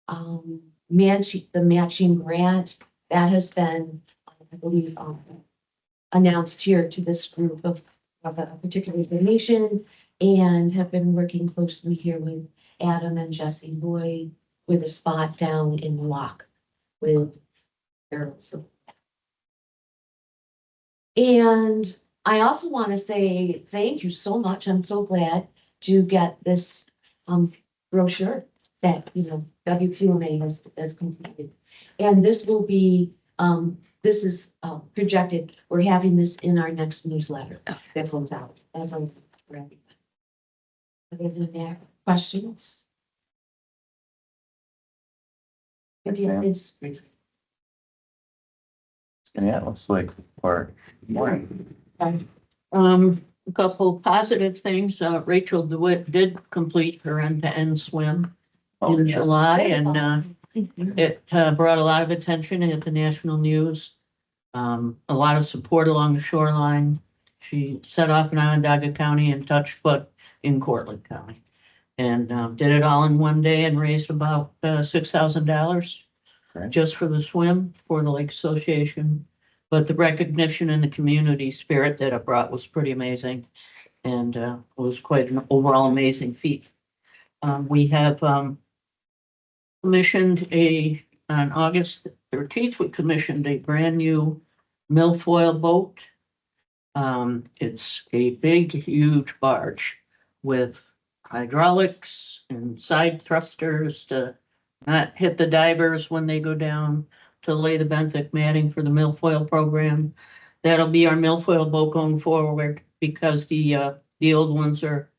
The matching grant that has been, I believe, announced here to this group of a particular donation, and have been working closely here with Adam and Jesse Boyd with a spot down in Locke with girls. And I also want to say thank you so much. I'm so glad to get this brochure that WQMA has completed. And this will be this is projected. We're having this in our next newsletter that goes out as a ready. Other than that, questions? Yeah, let's or morning. A couple positive things. Rachel DeWitt did complete her end-to-end swim in July, and it brought a lot of attention at the national news. A lot of support along the shoreline. She set off in Onondaga County and touched foot in Cortland County, and did it all in one day and raised about $6,000 just for the swim for the Lake Association. But the recognition and the community spirit that it brought was pretty amazing, and it was quite an overall amazing feat. We have commissioned on August 13th, we commissioned a brand new milfoil boat. It's a big, huge barge with hydraulics and side thrusters to not hit the divers when they go down, to lay the benthic matting for the milfoil program. that'll be our milfoil boat going forward because the old ones are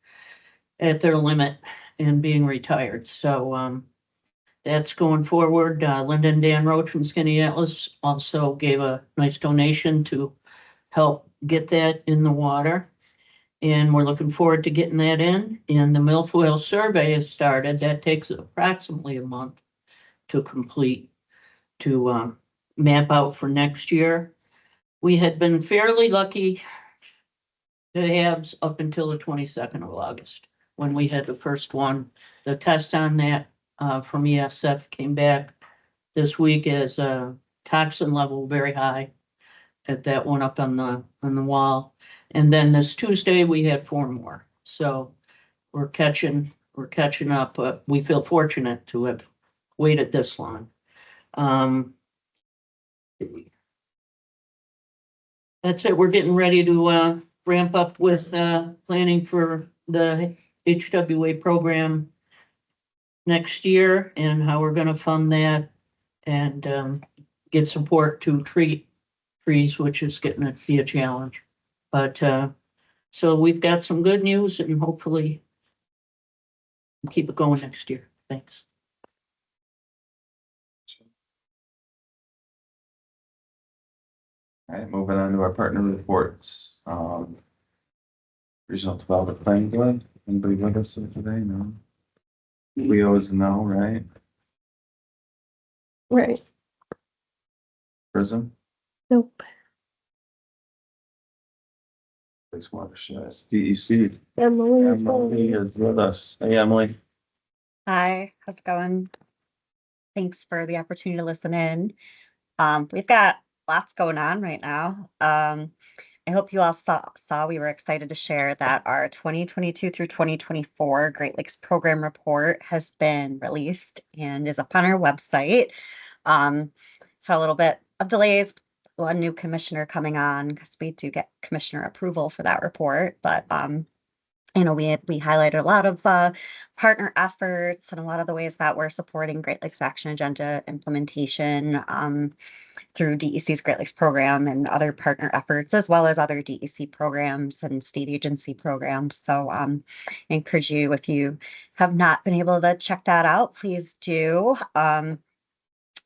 at their limit and being retired. So, that's going forward. Linda and Dan Roach from Skinny Atlas also gave a nice donation to help get that in the water. And we're looking forward to getting that in. And the milfoil survey has started. That takes approximately a month to complete, to map out for next year. We had been fairly lucky to have up until the 22nd of August, when we had the first one. The test on that from ESF came back this week as a toxin level very high at that one up on the wall. And then this Tuesday, we had 4 more. So we're catching up, but we feel fortunate to have waited this long. That's it. We're getting ready to ramp up with planning for the HWA program next year and how we're gonna fund that and get support to treat trees, which is getting to be a challenge. But so we've got some good news and hopefully keep it going next year. Thanks. All right, moving on to our partner reports. Regional Development Planning Board, anybody with us today? No? We always know, right? Right. Prism, Nope. Place Watershed, DEC. Emily Emily is with us. Hey, Emily. Hi, how's it going? Thanks for the opportunity to listen in. We've got lots going on right now. I hope you all saw we were excited to share that our 2022 through 2024 Great Lakes Program Report has been released and is up on our website. Had a little bit of delays, one new commissioner coming on because we do get commissioner approval for that report, but we highlighted a lot of partner efforts and a lot of the ways that we're supporting Great Lakes Action Agenda implementation through DEC's Great Lakes program and other partner efforts, as well as other DEC programs and state agency programs. So I encourage you, if you have not been able to check that out, please do.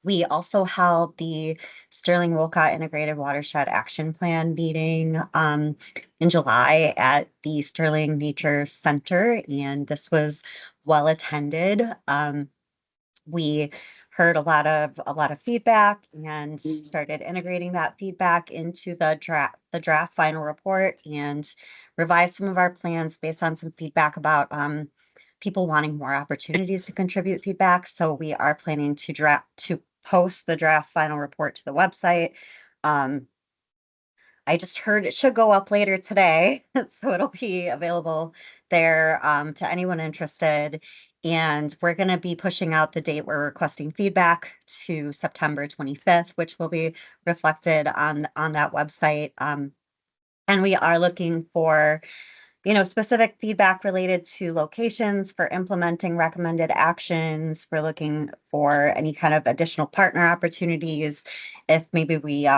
We also held the Sterling Wolcott Integrated Watershed Action Plan meeting in July at the Sterling Nature Center, and this was well attended. We heard a lot of feedback and started integrating that feedback into the draft final report and revised some of our plans based on some feedback about people wanting more opportunities to contribute feedback. So we are planning to post the draft final report to the website. I just heard it should go up later today, so it'll be available there to anyone interested. And we're going to be pushing out the date we're requesting feedback to September 25th, which will be reflected on that website. And we are looking for specific feedback related to locations for implementing recommended actions. We're looking for any kind of additional partner opportunities. If maybe we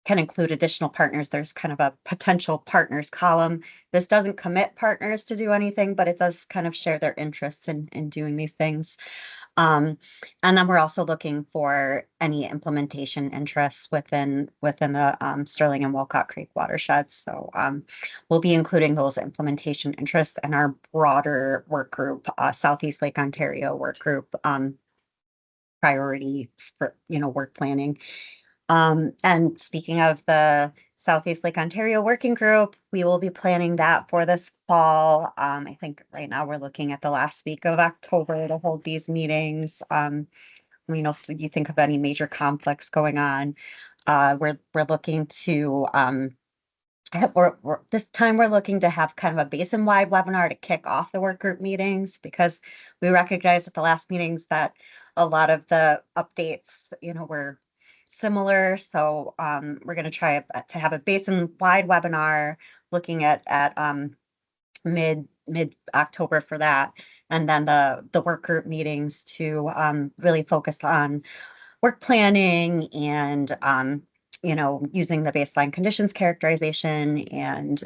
can include additional partners, there's kind of a potential partners column. This doesn't commit partners to do anything, but it does kind of share their interests in doing these things. And then we're also looking for any implementation interests within the Sterling and Wolcott Creek watersheds. So we'll be including those implementation interests in our broader work group, Southeast Lake Ontario work group priorities for work planning. And speaking of the Southeast Lake Ontario Working Group, we will be planning that for this fall. I think right now we're looking at the last week of October to hold these meetings. If you think of any major conflicts going on, we're looking to this time we're looking to have kind of a basin-wide webinar to kick off the work group meetings, because we recognized at the last meetings that a lot of the updates, were similar. So we're going to try to have a basin-wide webinar looking at mid October for that, and then the work group meetings to really focus on work planning and using the baseline conditions characterization and,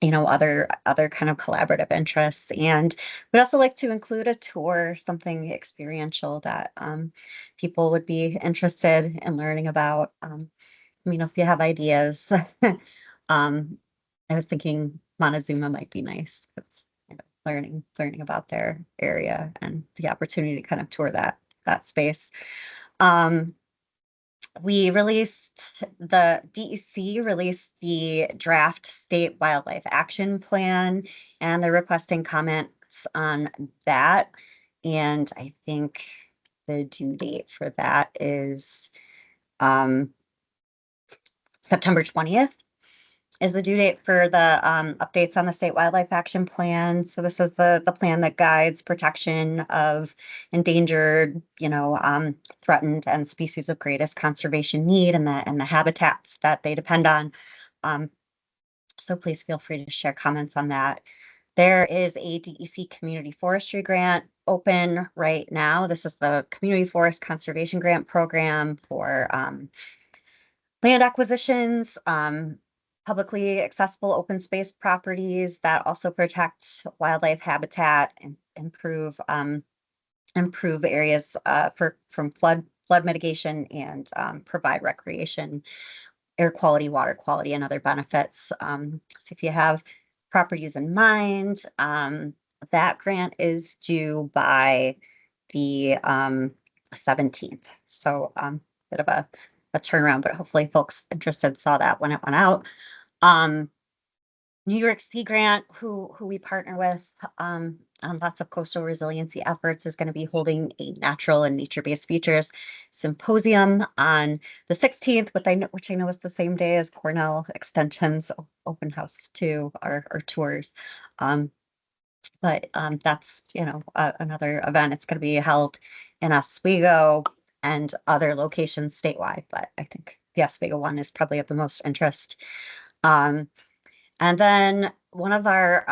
other kind of collaborative interests. And we'd also like to include a tour, something experiential that people would be interested in learning about. If you have ideas, I was thinking Montezuma might be nice because learning about their area and the opportunity to kind of tour that space. The DEC released the draft state wildlife action plan, and they're requesting comments on that. And I think the due date for that is September 20th is the due date for the updates on the state wildlife action plan. So this is the plan that guides protection of endangered, threatened and species of greatest conservation need and the habitats that they depend on. So please feel free to share comments on that. There is a DEC community forestry grant open right now. This is the Community Forest Conservation Grant Program for land acquisitions, publicly accessible open space properties that also protect wildlife habitat and improve areas from flood mitigation and provide recreation, air quality, water quality, and other benefits. So if you have properties in mind, that grant is due by the 17th. So bit of a turnaround, but hopefully folks interested saw that when it went out. New York Sea Grant, who we partner with on lots of coastal resiliency efforts, is going to be holding a natural and nature-based features symposium on the 16th, which I know is the same day as Cornell Extension's open house to our tours. But that's another event. It's going to be held in Oswego and other locations statewide, but I think the Oswego one is probably of the most interest. And then one of our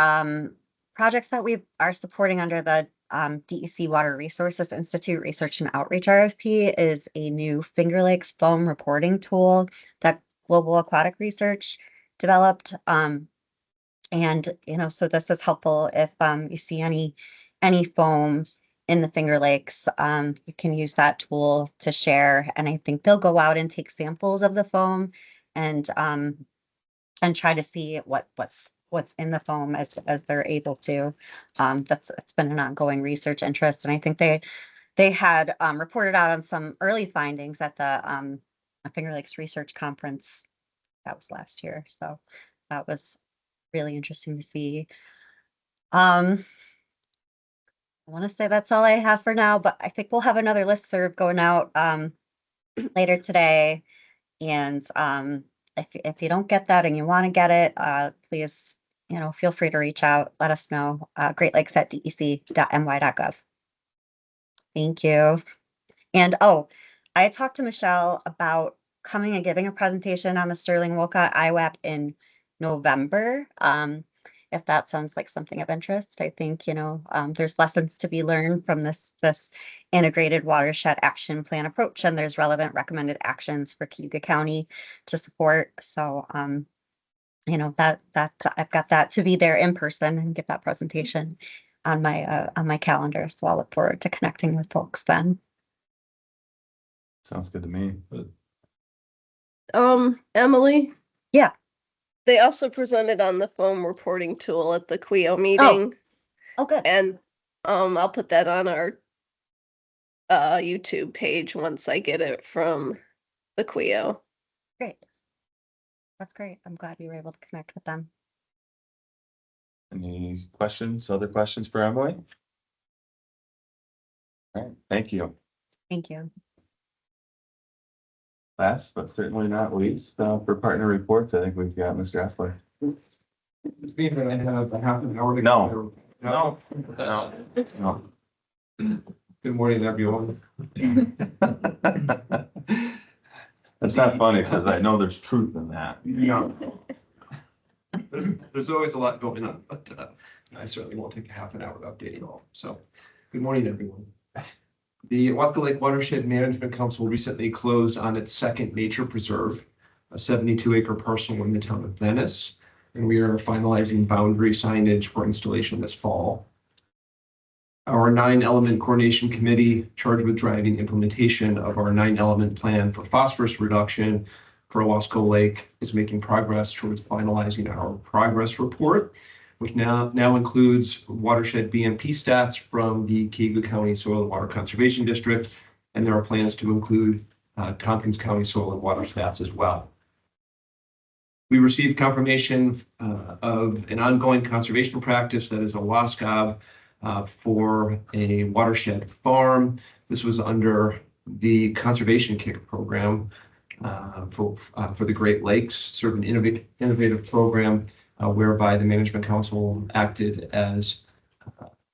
projects that we are supporting under the DEC Water Resources Institute Research and Outreach RFP is a new Finger Lakes foam reporting tool that Global Aquatic Research developed. So this is helpful if you see any foam in the Finger Lakes. You can use that tool to share, and I think they'll go out and take samples of the foam and try to see what's in the foam as they're able to. It's been an ongoing research interest, and I think they had reported out on some early findings at the Finger Lakes Research Conference. That was last year, so that was really interesting to see. I want to say that's all I have for now, but I think we'll have another listserv going out later today. And if you don't get that and you want to get it, please, feel free to reach out. Let us know. Great Lakes at dec.my.gov. Thank you. And I talked to Michelle about coming and giving a presentation on the Sterling Wolcott IWAP in November. If that sounds like something of interest, I think, there's lessons to be learned from this integrated watershed action plan approach, and there's relevant recommended actions for Cayuga County to support. So, that I've got that to be there in person and give that presentation on my calendar. So I'll look forward to connecting with folks then. Sounds good to me. Emily? Yeah. They also presented on the foam reporting tool at the QEO meeting. Oh, good. And I'll put that on our YouTube page once I get it from the QEO. Great. That's great. I'm glad you were able to connect with them. Any questions, other questions for Emily? All right, thank you. Thank you. Last but certainly not least, for partner reports, I think we've got Mr. Essler. It's being that I have a half an hour to No. go. No. Good morning, everyone. That's not funny because I know there's truth in that. Yeah. There's always a lot going on, but I certainly won't take a half an hour to update you all. So, good morning, everyone. The Owasco Lake Watershed Management Council recently closed on its second nature preserve, a 72-acre parcel in the town of Venice, and we are finalizing boundary signage for installation this fall. Our 9-element coordination committee charged with driving implementation of our 9-element plan for phosphorus reduction for Owasco Lake is making progress towards finalizing our progress report, which now includes watershed BMP stats from the Cayuga County Soil and Water Conservation District, and there are plans to include Tompkins County Soil and Water stats as well. We received confirmation of an ongoing conservation practice that is a WASCOB for a watershed farm. This was under the Conservation Kick program for the Great Lakes, sort of an innovative program whereby the Management Council acted as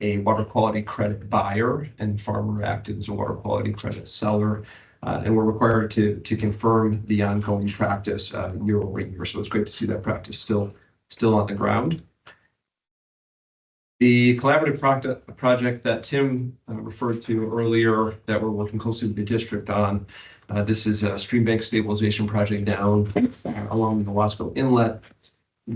a water quality credit buyer and the farmer acted as a water quality credit seller. And we're required to confirm the ongoing practice year over year. So it's great to see that practice still on the ground. The collaborative project that Tim referred to earlier that we're working closely with the district on, this is a stream bank stabilization project down along the Owasco Inlet.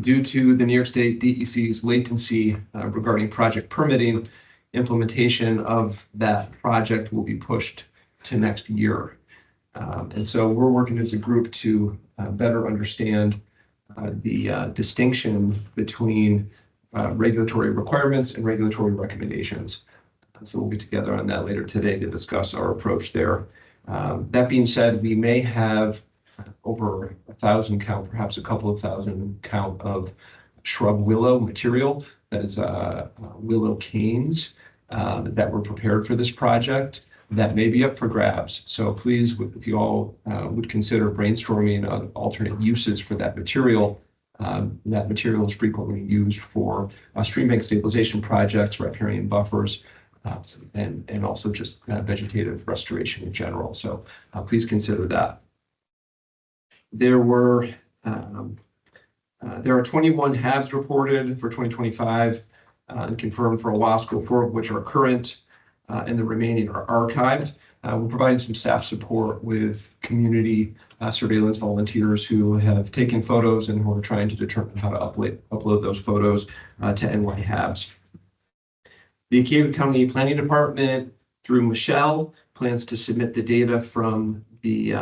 Due to the New York State DEC's latency regarding project permitting, implementation of that project will be pushed to next year. And so we're working as a group to better understand the distinction between regulatory requirements and regulatory recommendations. So we'll get together on that later today to discuss our approach there. That being said, we may have over 1,000 count, perhaps a couple of thousand count of shrub willow material, that is willow canes that were prepared for this project that may be up for grabs. So please, if you all would consider brainstorming on alternate uses for that material. That material is frequently used for stream bank stabilization projects, riparian buffers, and also just vegetative restoration in general. So please consider that. There are 21 HABs reported for 2025 and confirmed for Owasco, 4 of which are current, and the remaining are archived. We're providing some staff support with community surveillance volunteers who have taken photos and who are trying to determine how to upload those photos to NY HABs. The Cayuga County Planning Department, through Michelle, plans to submit the data from the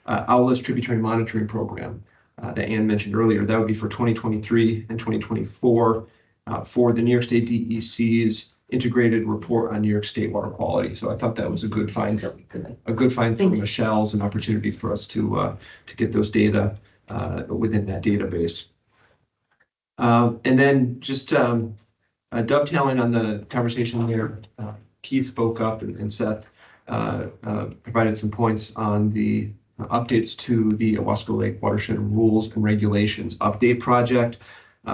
Owless Tributary Monitoring Program that Ann mentioned earlier. That would be for 2023 and 2024 for the New York State DEC's integrated report on New York State water quality. So I thought that was a good find from Michelle's, an opportunity for us to get those data within that database. And then just dovetailing on the conversation there, Keith spoke up and Seth provided some points on the updates to the Owasco Lake Watershed Rules and Regulations Update Project.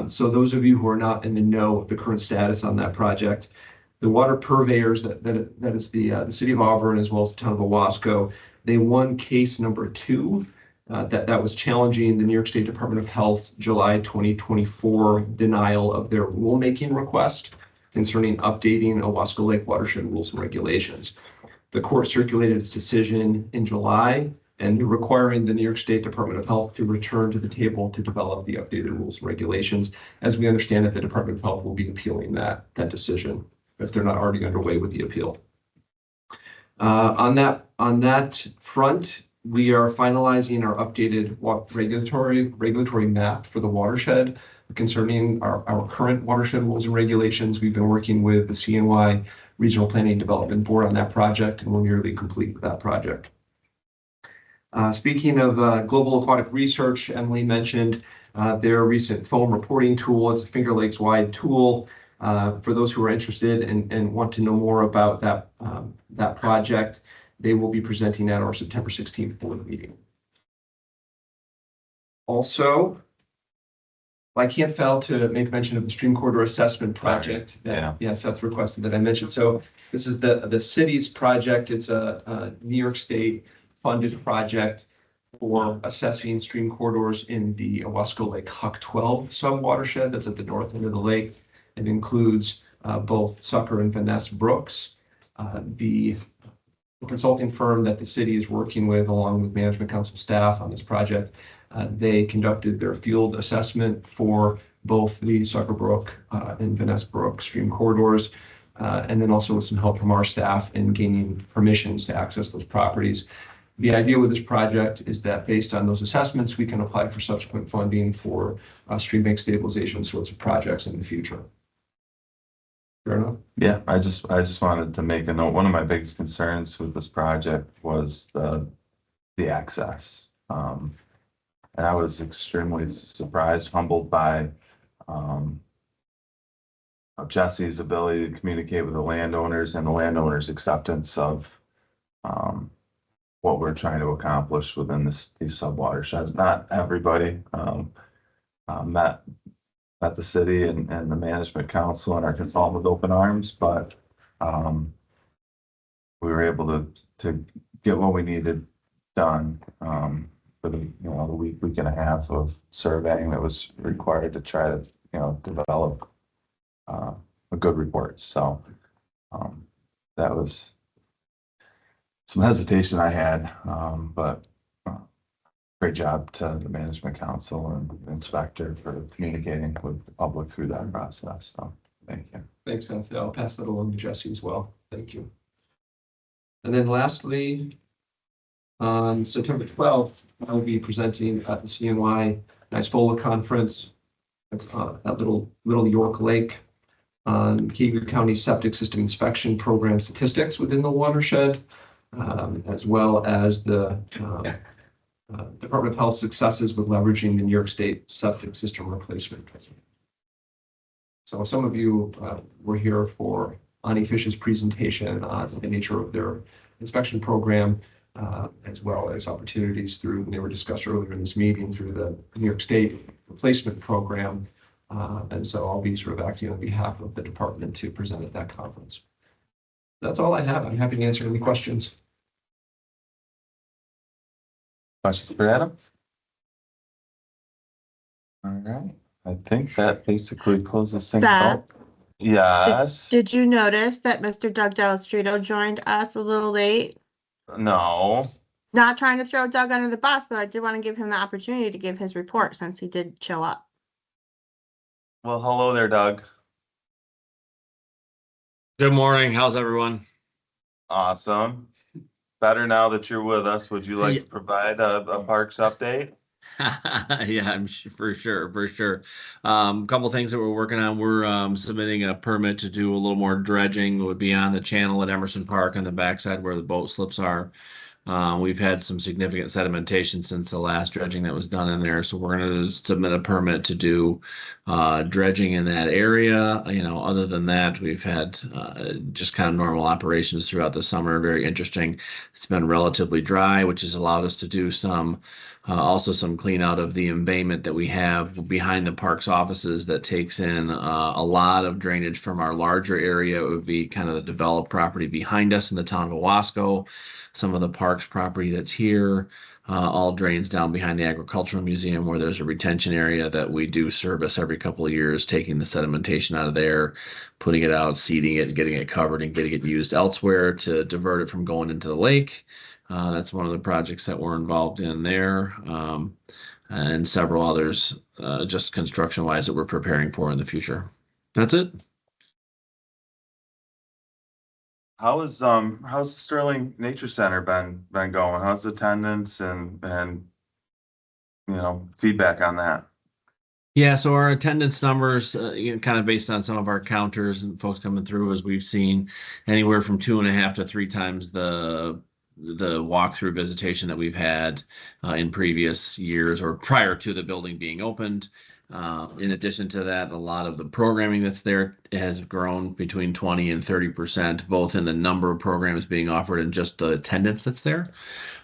So those of you who are not in the know of the current status on that project, the water purveyors, that is the city of Auburn as well as the town of Owasco, they won case number 2 that was challenging the New York State Department of Health's July 2024 denial of their rulemaking request concerning updating Owasco Lake Watershed Rules and Regulations. The court circulated its decision in July and requiring the New York State Department of Health to return to the table to develop the updated rules and regulations. As we understand it, the Department of Health will be appealing that decision if they're not already underway with the appeal. On that front, we are finalizing our updated regulatory map for the watershed concerning our current watershed rules and regulations. We've been working with the CNY Regional Planning Development Board on that project, and we're nearly complete with that project. Speaking of global aquatic research, Emily mentioned their recent foam reporting tool. It's a Finger Lakes wide tool. For those who are interested and want to know more about that project, they will be presenting at our September 16th board meeting. Also, I can't fail to make mention of the Stream Corridor Assessment Project that Seth requested that I mentioned. So this is the city's project. It's a New York State funded project for assessing stream corridors in the Owasco Lake Huck 12 sub-watershed that's at the north end of the lake. It includes both Sucker and Van Ness Brooks. The the consulting firm that the city is working with, along with management council staff on this project. They conducted their field assessment for both the Sucker Brook and Van Ness Brook stream corridors, and then also with some help from our staff in gaining permissions to access those properties. The idea with this project is that based on those assessments, we can apply for subsequent funding for stream bank stabilization sorts of projects in the future. Fair enough? Yeah, I just wanted to make a note. One of my biggest concerns with this project was the access. And I was extremely surprised, humbled by of Jesse's ability to communicate with the landowners and the landowners' acceptance of what we're trying to accomplish within these sub-watersheds. Not everybody met the city and the management council and our consultant with open arms, but we were able to get what we needed done for the the week and a half of surveying that was required to try to develop a good report. So that was some hesitation I had, but great job to the management council and inspector for communicating with the public through that process. So thank you. Thanks, Anthony. I'll pass that along to Jesse as well. Thank you. And then lastly, on September 12th, I will be presenting at the CNY NYSFOLA conference. It's at Little York Lake on Cayuga County septic system inspection program statistics within the watershed, as well as the Department of Health successes with leveraging the New York State septic system replacement. So some of you were here for Ani Fish's presentation on the nature of their inspection program, as well as opportunities through, they were discussed earlier in this meeting, through the New York State replacement program. And so I'll be sort of acting on behalf of the department to present at that conference. That's all I have. I'm happy to answer any questions. Questions for Adam? All right. I think that basically closes things Seth? out. Yes. Did you notice that Mr. Doug Delastrito joined us a little late? No. Not trying to throw Doug under the bus, but I did want to give him the opportunity to give his report since he did show up. Well, hello there, Doug. Good morning. How's everyone? Awesome. Better now that you're with us. Would you like to provide a parks update? Yeah, for sure. Couple things that we're working on. We're submitting a permit to do a little more dredging. It would be on the channel at Emerson Park on the backside where the boat slips are. We've had some significant sedimentation since the last dredging that was done in there. So we're going to submit a permit to do dredging in that area. Other than that, we've had just kind of normal operations throughout the summer. Very interesting. It's been relatively dry, which has allowed us to do also some clean out of the embayment that we have behind the park's offices that takes in a lot of drainage from our larger area. It would be kind of the developed property behind us in the town of Owasco. Some of the park's property that's here all drains down behind the agricultural museum, where there's a retention area that we do service every couple of years, taking the sedimentation out of there, putting it out, seeding it, getting it covered, and getting it used elsewhere to divert it from going into the lake. That's one of the projects that we're involved in there, and several others, just construction-wise, that we're preparing for in the future. That's it. How's the Sterling Nature Center been going? How's attendance and feedback on that? Yeah, so our attendance numbers, kind of based on some of our counters and folks coming through, as we've seen anywhere from 2.5 to 3 times the walkthrough visitation that we've had in previous years or prior to the building being opened. In addition to that, a lot of the programming that's there has grown between 20 and 30%, both in the number of programs being offered and just the attendance that's there.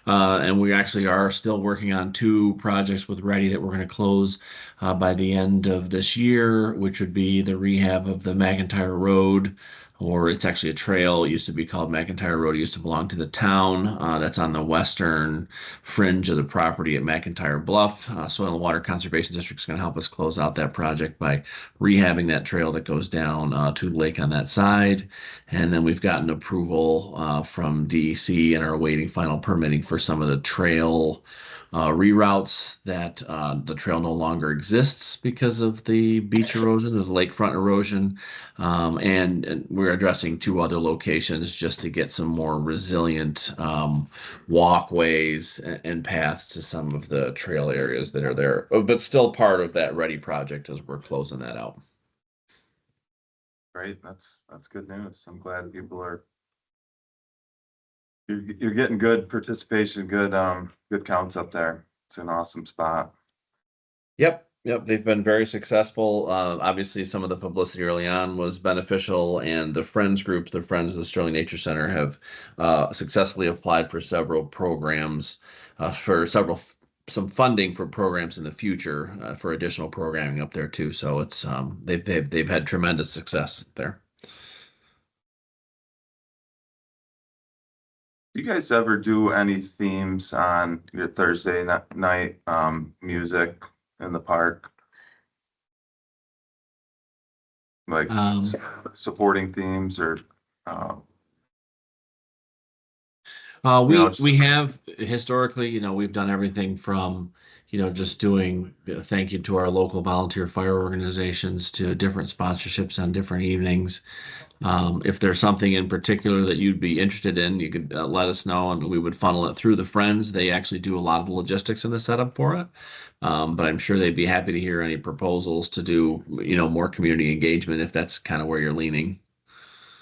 And we actually are still working on 2 projects with Ready that we're going to close by the end of this year, which would be the rehab of the McIntyre Road or it's actually a trail. It used to be called McIntyre Road. It used to belong to the town. That's on the western fringe of the property at McIntyre Bluff. Soil and Water Conservation District is going to help us close out that project by rehabbing that trail that goes down to the lake on that side. And then we've gotten approval from DEC and are awaiting final permitting for some of the trail reroutes that the trail no longer exists because of the beach erosion or the lakefront erosion. And we're addressing 2 other locations just to get some more resilient walkways and paths to some of the trail areas that are there, but still part of that ready project as we're closing that out. Great, that's good news. I'm glad people are. You're getting good participation, good counts up there. It's an awesome spot. Yep, they've been very successful. Obviously, some of the publicity early on was beneficial, and the Friends group, the Friends of the Sterling Nature Center, have successfully applied for several programs, some funding for programs in the future for additional programming up there too. So it's they've had tremendous success there. Do you guys ever do any themes on your Thursday night music in the park? Like supporting themes or we have historically, we've done everything from, just doing thank you to our local volunteer fire organizations to different sponsorships on different evenings. If there's something in particular that you'd be interested in, you could let us know and we would funnel it through the Friends. They actually do a lot of the logistics and the setup for it. But I'm sure they'd be happy to hear any proposals to do, more community engagement if that's kind of where you're leaning.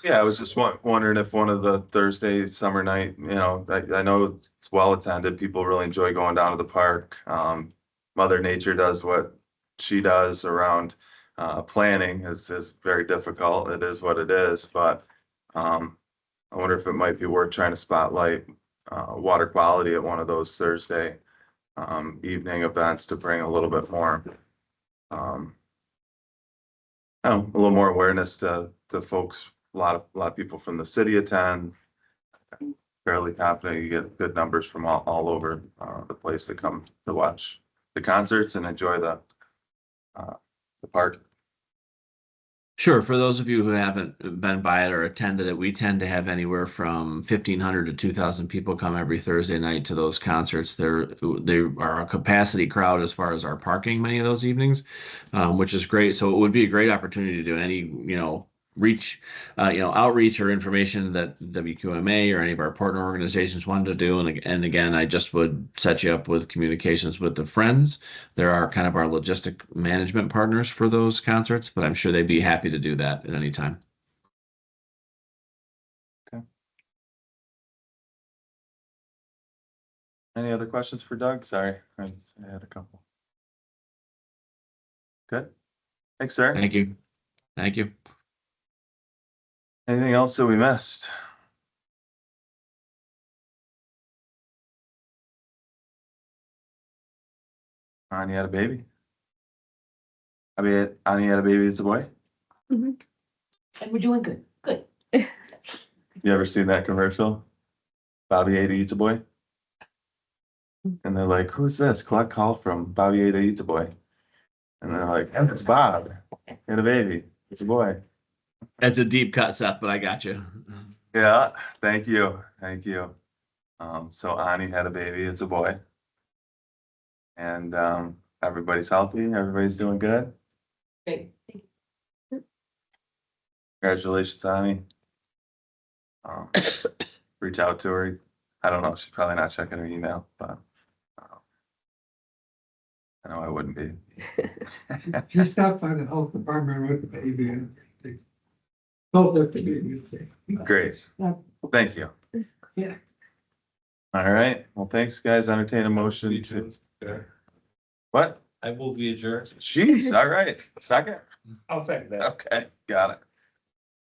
yeah, I was just wondering if one of the Thursday summer night, I know it's well attended. People really enjoy going down to the park. Mother Nature does what she does around planning is very difficult. It is what it is, but I wonder if it might be worth trying to spotlight water quality at one of those Thursday evening events to bring a little bit more, a little more awareness to folks. A lot of people from the city attend. Fairly confident you get good numbers from all over the place that come to watch the concerts and enjoy the park. Sure. For those of you who haven't been by it or attended it, we tend to have anywhere from 1,500 to 2,000 people come every Thursday night to those concerts. They are a capacity crowd as far as our parking many of those evenings, which is great. So it would be a great opportunity to do any, outreach or information that WQMA or any of our partner organizations wanted to do. And again, I just would set you up with communications with the Friends. There are kind of our logistic management partners for those concerts, but I'm sure they'd be happy to do that at any time. Okay. Any other questions for Doug? Sorry, I had a couple. Good. Thanks, sir. Thank you. Thank you. Anything else that we missed? Ani had a baby. Ani had a baby. It's a boy. And we're doing good, good. You ever seen that commercial? Bobby Ada eats a boy. And they're like, "Who's this?" Collect call from Bobby Ada eats a boy. And they're like, "It's Bob. And a baby. It's a boy." That's a deep cut, Seth, but I got you. Yeah, thank you. Thank you. So Ani had a baby, it's a boy. And everybody's healthy, everybody's doing good. Great. Congratulations, Ani. Reach out to her. I don't know, she's probably not checking her email, but I know I wouldn't be. She stopped by the health department with the baby and they felt that the baby was safe. Great, thank you. Yeah. All right, well, thanks, guys. Entertain a motion to. What? I will be adjourned. Jeez, all right, second. I'll second that. Okay, got it.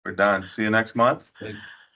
We're done. See you next month. Thank you.